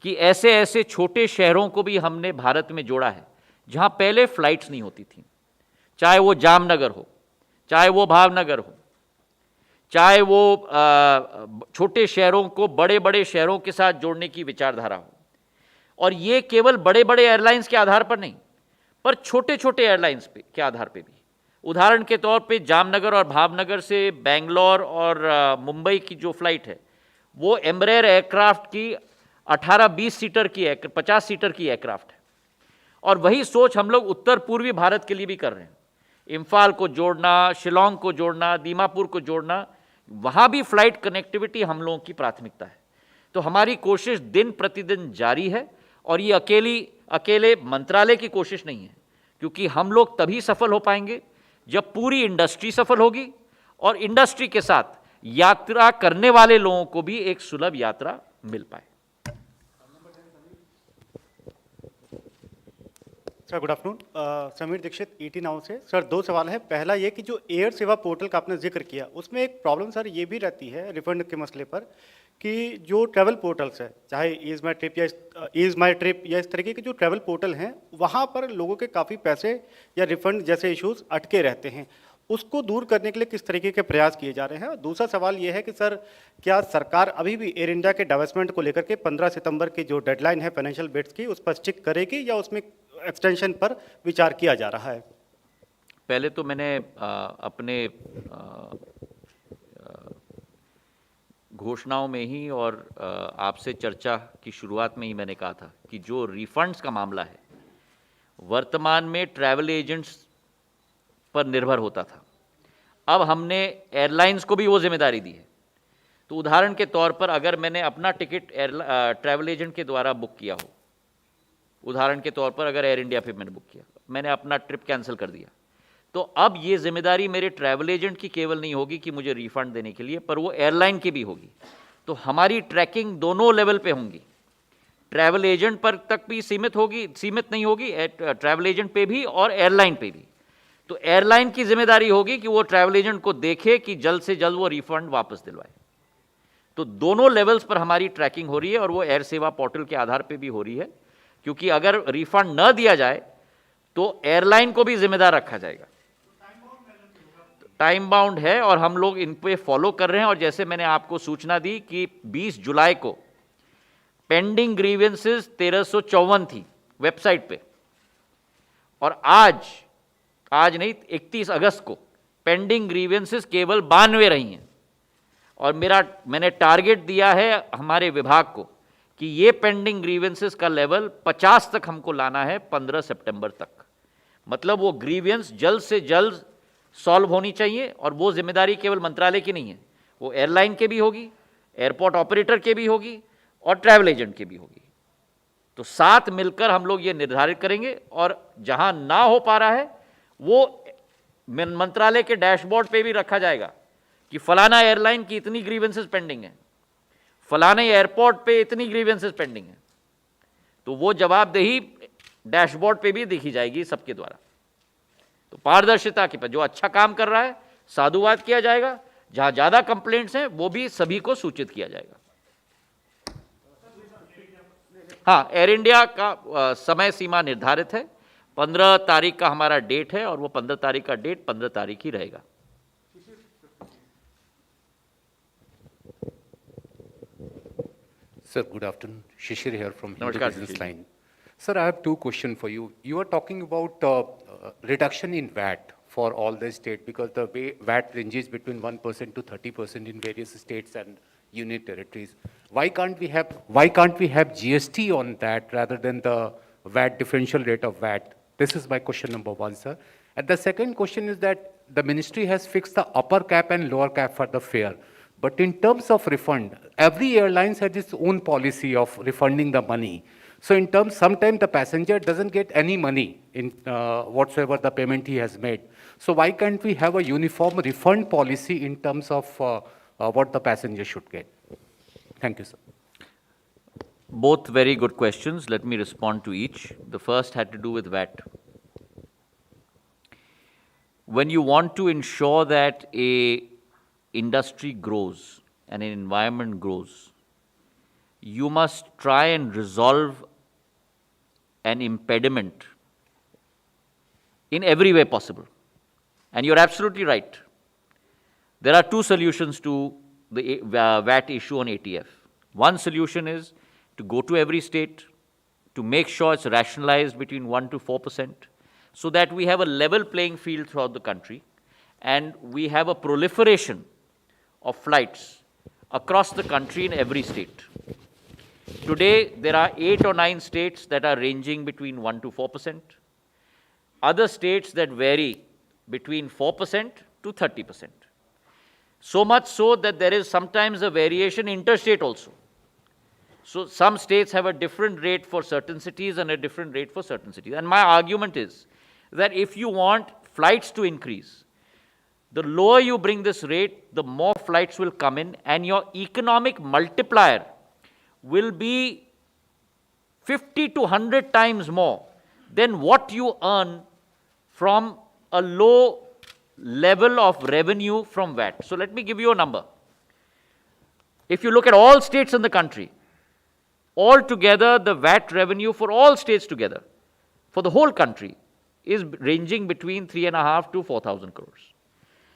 कि ऐसे ऐसे छोटे शहरों को भी हमने भारत में जोड़ा है जहां पहले फ्लाइट्स नहीं होती थी, चाहे वो जामनगर हो, चाहे वो भावनगर हो, चाहे वो छोटे शहरों को बड़े बड़े शहरों के साथ जोड़ने की विचारधारा हो। और ये केवल बड़े बड़े एयरलाइंस के आधार पर नहीं, पर छोटे छोटे एयरलाइंस के आधार पे भी। उदाहरण के तौर पे जामनगर और भावनगर से बेंगलोर और मुंबई की जो फ्लाइट है वो एम्ब्रेयर एयरक्राफ्ट की 18-20 सीटर की 50 सीटर की एयरक्राफ्ट है। और वही सोच हम लोग उत्तर पूर्वी भारत के लिए भी कर रहे हैं। इम्फाल को जोड़ना, शिलोंग को जोड़ना, दीमापुर को जोड़ना, वहाँ भी फ्लाइट कनेक्टिविटी हम लोगों की प्राथमिकता है। तो हमारी कोशिश दिन प्रतिदिन जारी है, और ये अकेले मंत्रालय की कोशिश नहीं है, क्योंकि हम लोग तभी सफल हो पाएंगे जब पूरी इंडस्ट्री सफल होगी, और इंडस्ट्री के साथ यात्रा करने वाले लोगों को भी एक सुलभ यात्रा मिल पाए। Sir good afternoon, Sameer Dikshit, ET Now से। सर 2 सवाल है। पहला ये कि जो एयर सेवा पोर्टल का आपने जिक्र किया, उसमें एक प्रॉब्लम सर ये भी रहती है रिफंड के मसले पर, कि जो ट्रैवल पोर्टल्स है, चाहे ईज माई ट्रिप या इस तरीके के जो ट्रैवल पोर्टल हैं, वहाँ पर लोगों के काफ़ी पैसे या रिफंड जैसे इश्यूज अटके रहते हैं। उसको दूर करने के लिए किस तरीके के प्रयास किए जा रहे हैं? दूसरा सवाल ये है कि सर क्या सरकार अभी भी एयर इंडिया के डाइवेस्टमेंट को लेकर के 15 सितंबर की जो डेडलाइन है फाइनेंशियल बिड्स की, उस पर स्टिक करेगी या उसमें एक्सटेंशन पर विचार किया जा रहा है? पहले तो मैंने अपने घोषणाओं में ही और आपसे चर्चा की शुरुआत में ही मैंने कहा था कि जो रिफंड्स का मामला है वर्तमान में ट्रैवल एजेंट्स पर निर्भर होता था। अब हमने एयरलाइंस को भी वो जिम्मेदारी दी है। तो उदाहरण के तौर पर अगर मैंने अपना टिकट ट्रैवल एजेंट के द्वारा बुक किया हो, उदाहरण के तौर पर अगर एयर इंडिया पे मैंने बुक किया, मैंने अपना ट्रिप कैंसिल कर दिया, तो अब ये जिम्मेदारी मेरे ट्रैवल एजेंट की केवल नहीं होगी कि मुझे रिफंड देने के लिए, पर वो एयरलाइन की भी होगी। तो हमारी ट्रैकिंग दोनों लेवल पे होंगी, ट्रैवल एजेंट पर तक भी सीमित नहीं होगी, ट्रैवल एजेंट पे भी और एयरलाइन पे भी। तो एयरलाइन की जिम्मेदारी होगी कि वो ट्रैवल एजेंट को देखे कि जल्द से जल्द वो रिफंड वापस दिलवाए। तो दोनों लेवल्स पर हमारी ट्रैकिंग हो रही है, और वो एयर सेवा पोर्टल के आधार पे भी हो रही है, क्योंकि अगर रिफंड न दिया जाए तो एयरलाइन को भी जिम्मेदार रखा जाएगा। टाइम बाउंड है और हम लोग इन पे फॉलो कर रहे हैं। और जैसे मैंने आपको सूचना दी कि 20 जुलाई को पेंडिंग ग्रीवेंसेस 1354 थी वेबसाइट पे, और आज नहीं 31 अगस्त को पेंडिंग ग्रीवेंसेस केवल 92 रही हैं। और मैंने टारगेट दिया है हमारे विभाग को कि ये पेंडिंग ग्रीवेंसेस का लेवल 50 तक हमको लाना है 15 सितंबर तक। मतलब वो ग्रीवेंस जल्द से जल्द सॉल्व होनी चाहिए, और वो जिम्मेदारी केवल मंत्रालय की नहीं है, वो एयरलाइन के भी होगी, एयरपोर्ट ऑपरेटर के भी होगी, और ट्रैवल एजेंट की भी होगी। तो साथ मिलकर हम लोग ये निर्धारित करेंगे, और जहां ना हो पा रहा है वो मंत्रालय के डैशबोर्ड पे भी रखा जाएगा कि फलाना एयरलाइन की इतनी ग्रीवेंसेस पेंडिंग है, फलाने एयरपोर्ट पे इतनी ग्रीवेंसेस पेंडिंग है। तो वो जवाबदेही डैशबोर्ड पे भी देखी जाएगी सबके द्वारा। तो पारदर्शिता के पर जो अच्छा काम कर रहा है साधुवाद किया जाएगा, जहां ज्यादा कंप्लेंट्स हैं वो भी सभी को सूचित किया जाएगा। हाँ, एयर इंडिया का समय सीमा निर्धारित है, 15 तारीख का हमारा डेट है, और वो 15 तारीख का डेट 15 तारीख ही रहेगा। Sir, good afternoon. Shishir here from Hindu Namaskar, Business Shishir. Line. Sir, I have 2 questions for you. You are talking about reduction in VAT for all the states, because the way VAT ranges between 1% to 30% in various states and union territories. Why can't we have GST on that rather than the VAT differential rate of VAT? This is my question number 1, sir. And the second question is that the ministry has fixed the upper cap and lower cap for the fare. But in terms of refund, every airline has its own policy of refunding the money. So in terms, sometimes the passenger doesn't get any money in whatsoever the payment he has made. So why can't we have a uniform refund policy in terms of what the passenger should get? Thank you, sir. Both very good questions. Let me respond to each. The first had to do with VAT. When you want to ensure that a industry grows and an environment grows, you must try and resolve an impediment in every way possible. And you're absolutely right. There are two solutions to the VAT issue on ATF. One solution is to go to every state, to make sure it's rationalized between 1 to 4%, so that we have a level playing field throughout the country, and we have a proliferation of flights across the country in every state. Today, there are 8 or 9 states that are ranging between 1 to 4%. Other states that vary between 4% to 30%. So much so that there is sometimes a variation interstate also. So some states have a different rate for certain cities and a different rate for certain cities. And my argument is that if you want flights to increase, the lower you bring this rate, the more flights will come in, and your economic multiplier will be 50 to 100 times more than what you earn from a low level of revenue from VAT. So let me give you a number. If you look at all states in the country, altogether the VAT revenue for all states together, for the whole country, is ranging between 3,500 to 4,000 crores.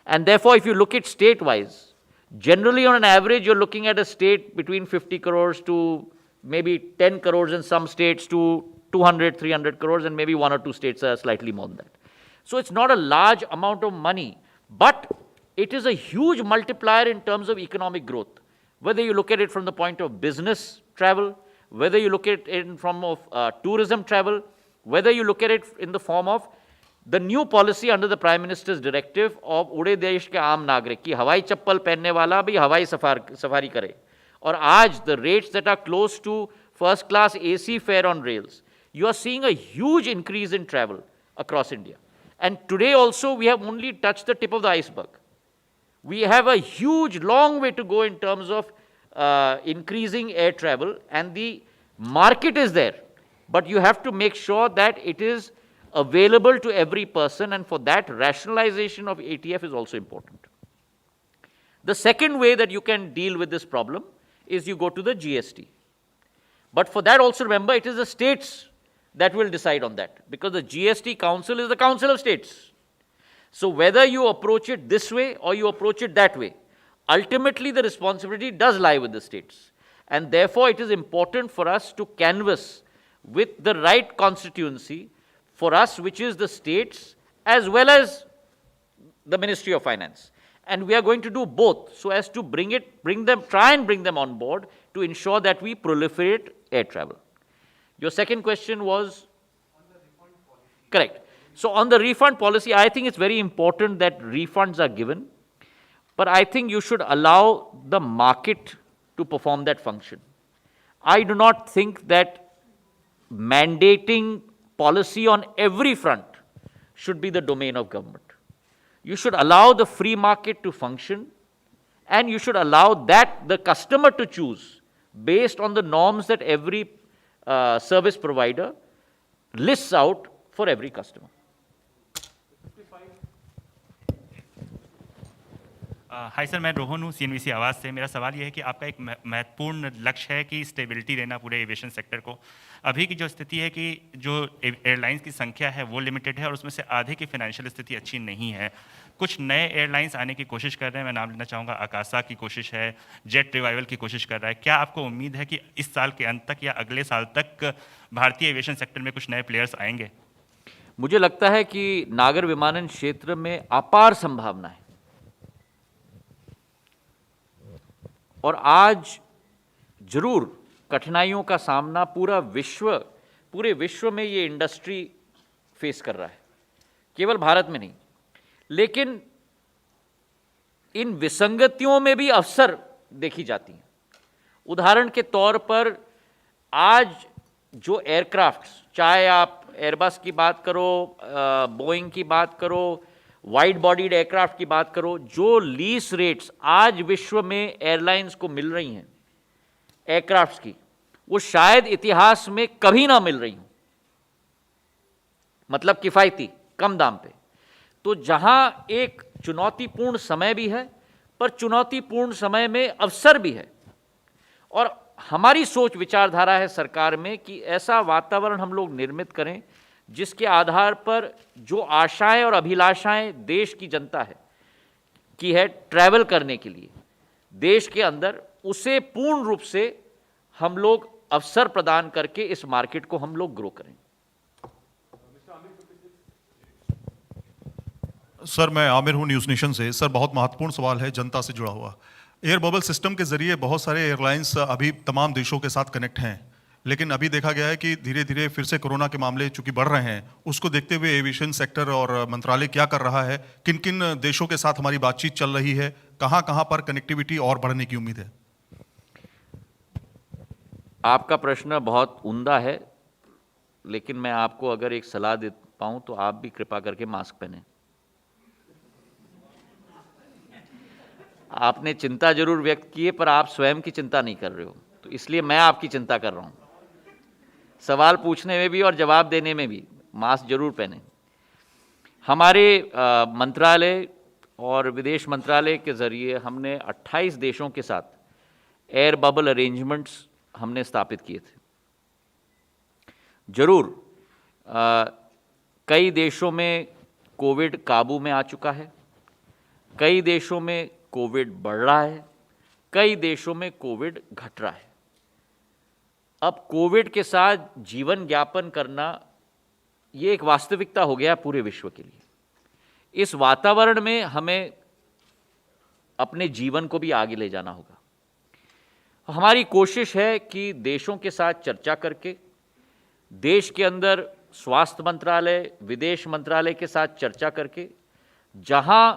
And therefore, if you look at state-wise, generally on an average, you're looking at a state between 50 crores to maybe 10 crores in some states to 200, 300 crores, and maybe 1 or 2 states are slightly more than that. So it's not a large amount of money, but it is a huge multiplier in terms of economic growth. Whether you look at it from the point of business travel, whether you look at it in form of tourism travel, whether you look at it in the form of the new policy under the Prime Minister's directive of उड़े देश के आम नागरिक की हवाई चप्पल पहनने वाला भी हवाई सफारी करे. और आज the rates that are close to first class AC fare on rails, you are seeing a huge increase in travel across India. And today also we have only touched the tip of the iceberg. We have a huge long way to go in terms of increasing air travel, and the market is there. But you have to make sure that it is available to every person, and for that, rationalization of ATF is also important. The second way that you can deal with this problem is you go to the GST. But for that also remember, it is the states that will decide on that, because the GST Council is the Council of States. So whether you approach it this way or you approach it that way, ultimately the responsibility does lie with the states. And therefore, it is important for us to canvass with the right constituency for us, which is the states as well as the Ministry of Finance. And we are going to do both so as to try and bring them on board to ensure that we proliferate air travel. Your second question was? On the refund policy. Correct. So on the refund policy, I think it's very important that refunds are given, but I think you should allow the market to perform that function. I do not think that mandating policy on every front should be the domain of government. You should allow the free market to function, and you should allow that the customer to choose based on the norms that every service provider lists out for every customer. Hi sir, मैं रोहन हूँ CNBC आवाज़ से. मेरा सवाल ये है कि आपका एक महत्वपूर्ण लक्ष्य है कि स्टेबिलिटी देना पूरे एविएशन सेक्टर को. अभी की जो स्थिति है कि जो एयरलाइंस की संख्या है वो लिमिटेड है और उसमें से आधे की फाइनेंशियल स्थिति अच्छी नहीं है. कुछ नए एयरलाइंस आने की कोशिश कर रहे हैं. मैं नाम लेना चाहूँगा, आकाशा की कोशिश है, जेट रिवाइवल की कोशिश कर रहा है. क्या आपको उम्मीद है कि इस साल के अंत तक या अगले साल तक भारतीय एविएशन सेक्टर में कुछ नए प्लेयर्स आएंगे? मुझे लगता है कि नागर विमानन क्षेत्र में अपार संभावना है. और आज जरूर कठिनाइयों का सामना पूरे विश्व में ये इंडस्ट्री फेस कर रहा है, केवल भारत में नहीं, लेकिन इन विसंगतियों में भी अवसर देखी जाती हैं। उदाहरण के तौर पर आज जो एयरक्राफ्ट्स, चाहे आप एयरबस की बात करो, बोइंग की बात करो, वाइड बॉडीड एयरक्राफ्ट की बात करो, जो लीज रेट्स आज विश्व में एयरलाइंस को मिल रही हैं एयरक्राफ्ट्स की, वो शायद इतिहास में कभी ना मिल रही हूं। मतलब किफायती, कम दाम पे। तो जहां एक चुनौतीपूर्ण समय भी है, पर चुनौतीपूर्ण समय में अवसर भी है। और हमारी सोच विचारधारा है सरकार में कि ऐसा वातावरण हम लोग निर्मित करें जिसके आधार पर जो आशाएं और अभिलाषाएं देश की जनता है की है ट्रैवल करने के लिए देश के अंदर, उसे पूर्ण रूप से हम लोग अवसर प्रदान करके इस मार्केट को हम लोग ग्रो करें। सर, मैं आमिर हूँ न्यूज़ नेशन से। सर, बहुत महत्वपूर्ण सवाल है जनता से जुड़ा हुआ। एयर बबल सिस्टम के जरिए बहुत सारे एयरलाइंस अभी तमाम देशों के साथ कनेक्ट हैं, लेकिन अभी देखा गया है कि धीरे धीरे फिर से कोरोना के मामले चूंकि बढ़ रहे हैं, उसको देखते हुए एविएशन सेक्टर और मंत्रालय क्या कर रहा है, किन किन देशों के साथ हमारी बातचीत चल रही है, कहाँ कहाँ पर कनेक्टिविटी और बढ़ने की उम्मीद है? आपका प्रश्न बहुत उम्दा है, लेकिन मैं आपको अगर एक सलाह दे पाऊं तो आप भी कृपा करके मास्क पहने। आपने चिंता जरूर व्यक्त की है, पर आप स्वयं की चिंता नहीं कर रहे हो, तो इसलिए मैं आपकी चिंता कर रहा हूं। सवाल पूछने में भी और जवाब देने में भी मास्क जरूर पहने। हमारे मंत्रालय और विदेश मंत्रालय के जरिए हमने 28 देशों के साथ एयर बबल अरेंजमेंट्स हमने स्थापित किए थे। जरूर कई देशों में कोविड काबू में आ चुका है, कई देशों में कोविड बढ़ रहा है, कई देशों में कोविड घट रहा है। अब कोविड के साथ जीवन यापन करना ये एक वास्तविकता हो गया पूरे विश्व के लिए। इस वातावरण में हमें अपने जीवन को भी आगे ले जाना होगा। हमारी कोशिश है कि देशों के साथ चर्चा करके, देश के अंदर स्वास्थ्य मंत्रालय, विदेश मंत्रालय के साथ चर्चा करके, जहां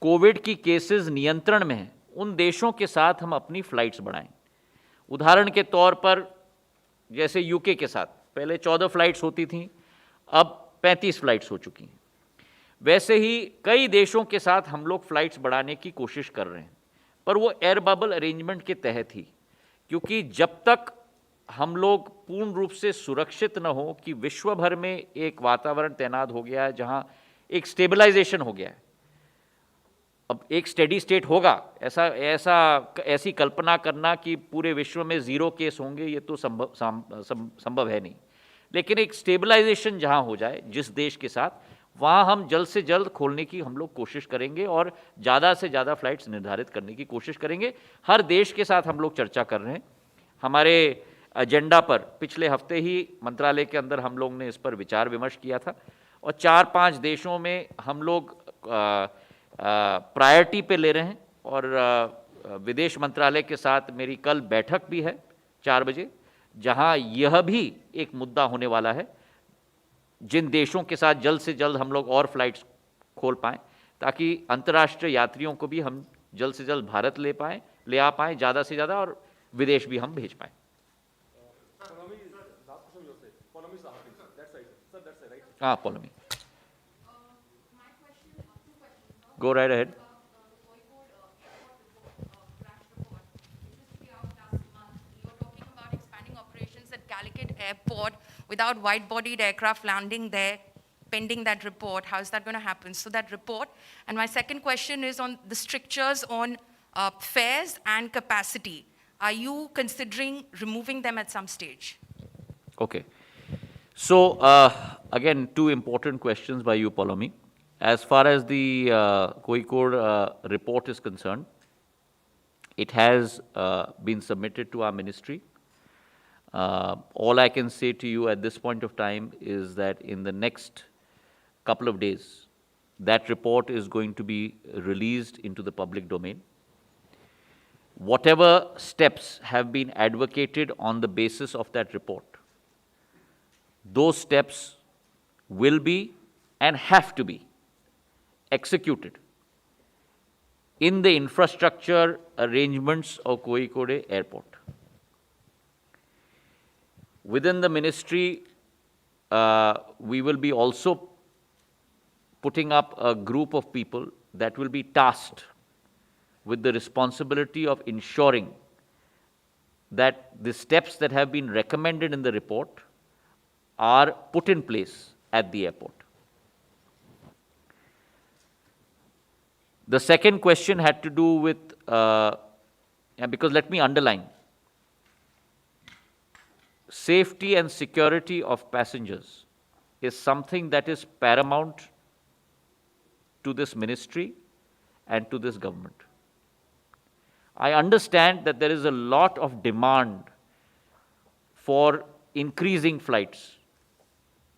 कोविड की केसेस नियंत्रण में हैं, उन देशों के साथ हम अपनी फ्लाइट्स बढ़ाएं। उदाहरण के तौर पर जैसे यूके के साथ पहले 14 फ्लाइट्स होती थीं, अब 35 फ्लाइट्स हो चुकी हैं। वैसे ही कई देशों के साथ हम लोग फ्लाइट्स बढ़ाने की कोशिश कर रहे हैं, पर वो एयर बबल अरेंजमेंट के तहत ही, क्योंकि जब तक हम लोग पूर्ण रूप से सुरक्षित न हो कि विश्व भर में एक वातावरण तैनात हो गया है जहां एक स्टेबलाइजेशन हो गया है, अब एक स्टेडी स्टेट होगा, ऐसी कल्पना करना कि पूरे विश्व में 0 केस होंगे, ये तो संभव है नहीं। लेकिन एक स्टेबलाइजेशन जहां हो जाए जिस देश के साथ, वहां हम जल्द से जल्द खोलने की हम लोग कोशिश करेंगे और ज़्यादा से ज़्यादा फ्लाइट्स निर्धारित करने की कोशिश करेंगे। हर देश के साथ हम लोग चर्चा कर रहे हैं। हमारे एजेंडा पर पिछले हफ्ते ही मंत्रालय के अंदर हम लोग ने इस पर विचार विमर्श किया था और 4-5 देशों में हम लोग प्रायोरिटी पे ले रहे हैं। और विदेश मंत्रालय के साथ मेरी कल बैठक भी है 4 बजे, जहां यह भी एक मुद्दा होने वाला है, जिन देशों के साथ जल्द से जल्द हम लोग और फ्लाइट्स खोल पाएँ, ताकि अंतर्राष्ट्रीय यात्रियों को भी हम जल्द से जल्द भारत ले आ पाएँ ज़्यादा से ज़्यादा, और विदेश भी हम भेज पाएँ। हाँ, Paulomi. Go right ahead. At Calicut Airport without wide-bodied aircraft landing there, pending that report. How is that going to happen? So that report. And my second question is on the strictures on fares and capacity. Are you considering removing them at some stage? Okay. So, again, 2 important questions by you, Paulomi. As far as the COICOD report is concerned, it has been submitted to our ministry. All I can say to you at this point of time is that in the next couple of days, that report is going to be released into the public domain. Whatever steps have been advocated on the basis of that report, those steps will be and have to be executed in the infrastructure arrangements of Kozhikode Airport. Within the ministry, we will be also putting up a group of people that will be tasked with the responsibility of ensuring that the steps that have been recommended in the report are put in place at the airport. The second question had to do with, because let me underline, safety and security of passengers is something that is paramount to this ministry and to this government. I understand that there is a lot of demand for increasing flights,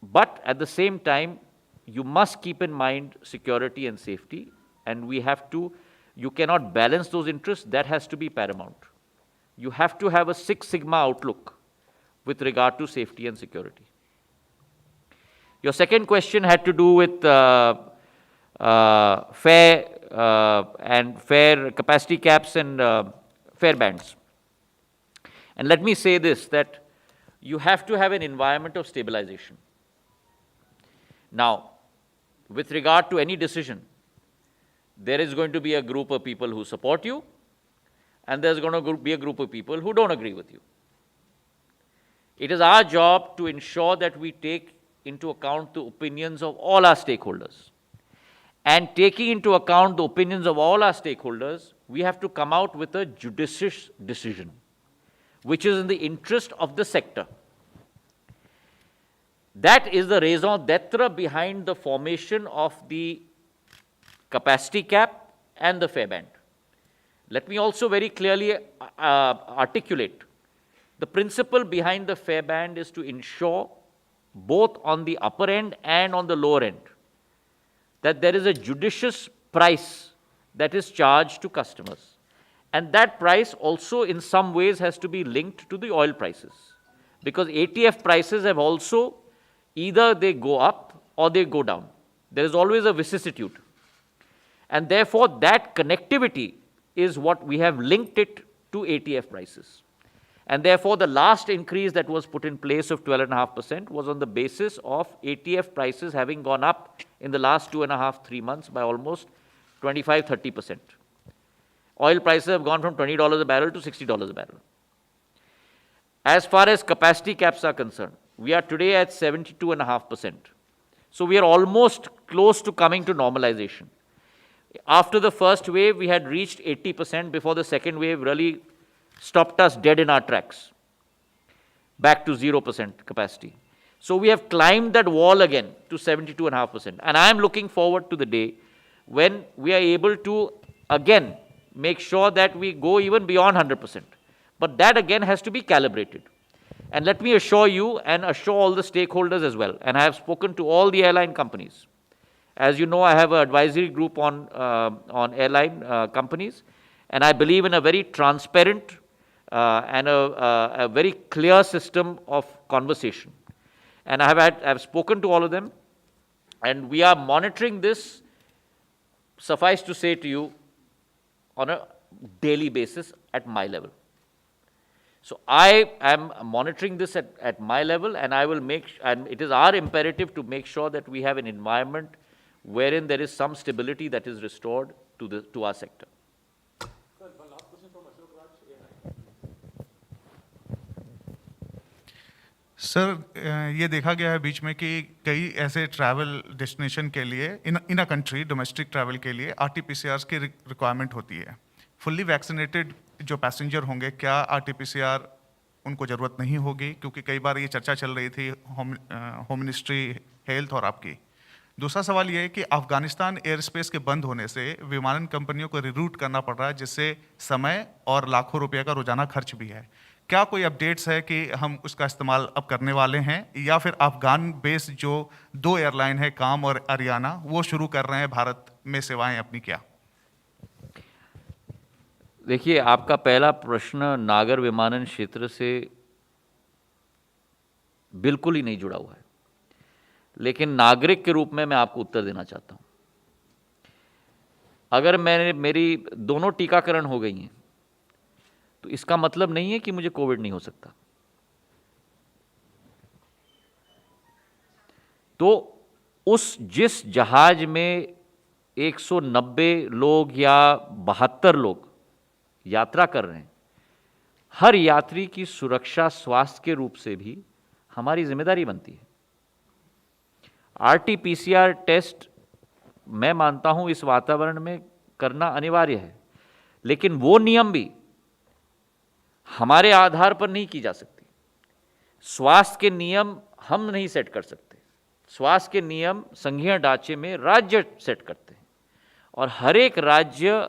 but at the same time, you must keep in mind security and safety, and you cannot balance those interests. That has to be paramount. You have to have a Six Sigma outlook with regard to safety and security. Your second question had to do with fare and fare capacity caps and fare bands. And let me say this, that you have to have an environment of stabilization. Now, with regard to any decision, there is going to be a group of people who support you, and there's going to be a group of people who don't agree with you. It is our job to ensure that we take into account the opinions of all our stakeholders. And taking into account the opinions of all our stakeholders, we have to come out with a judicious decision, which is in the interest of the sector. That is the raison d'etre behind the formation of the capacity cap and the fare band. Let me also very clearly articulate the principle behind the fare band is to ensure, both on the upper end and on the lower end, that there is a judicious price that is charged to customers. And that price also in some ways has to be linked to the oil prices, because ATF prices have also, either they go up or they go down. There is always a vicissitude. And therefore, that connectivity is what we have linked it to ATF prices. And therefore, the last increase that was put in place of 12.5% was on the basis of ATF prices having gone up in the last 2.5, 3 months by almost 25–30%. Oil prices have gone from $20 a barrel to $60 a barrel. As far as capacity caps are concerned, we are today at 72.5%. So we are almost close to coming to normalization. After the first wave, we had reached 80% before the second wave really stopped us dead in our tracks, back to 0% capacity. So we have climbed that wall again to 72.5%. And I am looking forward to the day when we are able to again make sure that we go even beyond 100%. But that again has to be calibrated. And let me assure you and assure all the stakeholders as well, and I have spoken to all the airline companies. As you know, I have an advisory group on airline companies, and I believe in a very transparent and a very clear system of conversation. And I've spoken to all of them, and we are monitoring this, suffice to say to you, on a daily basis at my level. So I am monitoring this at my level, and I will and it is our imperative to make sure that we have an environment wherein there is some stability that is restored to our sector. Sir, ये देखा गया है बीच में कि कई ऐसे travel destination के लिए इन अ कंट्री डोमेस्टिक ट्रैवल के लिए RT-PCR की रिक्वायरमेंट होती है. फुल्ली वैक्सीनेटेड जो पैसेंजर होंगे, क्या RT-PCR उनको ज़रूरत नहीं होगी? क्योंकि कई बार ये चर्चा चल रही थी होम मिनिस्ट्री हेल्थ और आपकी. दूसरा सवाल ये है कि अफगानिस्तान एयर स्पेस के बंद होने से विमानन कंपनियों को रिरूट करना पड़ रहा है, जिससे समय और लाखों रुपये का रोजाना खर्च भी है. क्या कोई अपडेट्स है कि हम उसका इस्तेमाल अब करने वाले हैं, या फिर अफगान बेस जो 2 एयरलाइन है, काम और अरियाना, वो शुरू कर रहे हैं भारत में सेवाएं अपनी? क्या देखिए, आपका पहला प्रश्न नागर विमानन क्षेत्र से बिल्कुल ही नहीं जुड़ा हुआ है. लेकिन नागरिक के रूप में मैं आपको उत्तर देना चाहता हूं। अगर मेरी दोनों टीकाकरण हो गई हैं तो इसका मतलब नहीं है कि मुझे कोविड नहीं हो सकता। तो जिस जहाज में 190 लोग या 72 लोग यात्रा कर रहे हैं, हर यात्री की सुरक्षा स्वास्थ्य के रूप से भी हमारी जिम्मेदारी बनती है। RT-PCR टेस्ट मैं मानता हूं इस वातावरण में करना अनिवार्य है, लेकिन वो नियम भी हमारे आधार पर नहीं की जा सकती। स्वास्थ्य के नियम हम नहीं सेट कर सकते। स्वास्थ्य के नियम संघीय ढांचे में राज्य सेट करते हैं, और हर एक राज्य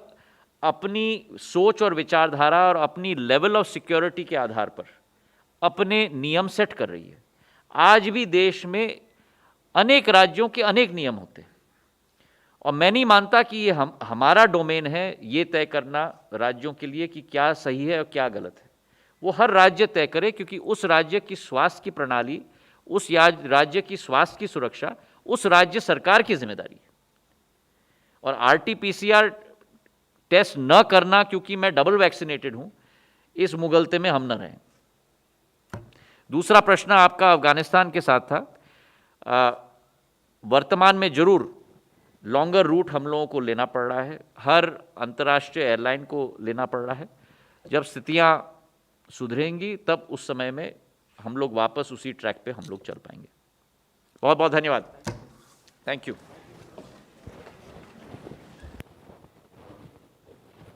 अपनी सोच और विचारधारा और अपनी लेवल ऑफ सिक्योरिटी के आधार पर अपने नियम सेट कर रही है। आज भी देश में अनेक राज्यों के अनेक नियम होते हैं, और मैं नहीं मानता कि ये हमारा डोमेन है ये तय करना राज्यों के लिए कि क्या सही है और क्या गलत है। वो हर राज्य तय करे, क्योंकि उस राज्य की स्वास्थ्य की प्रणाली, उस राज्य की स्वास्थ्य की सुरक्षा उस राज्य सरकार की जिम्मेदारी है। और RT-PCR टेस्ट न करना क्योंकि मैं डबल वैक्सीनेटेड हूं, इस मुगलते में हम न रहें। दूसरा प्रश्न आपका अफगानिस्तान के साथ था। वर्तमान में जरूर लॉन्गर रूट हम लोगों को लेना पड़ रहा है, हर अंतर्राष्ट्रीय एयरलाइन को लेना पड़ रहा है। जब स्थितियां सुधरेंगी तब उस समय में हम लोग वापस उसी ट्रैक पे हम लोग चल पाएंगे। बहुत बहुत धन्यवाद। Thank you.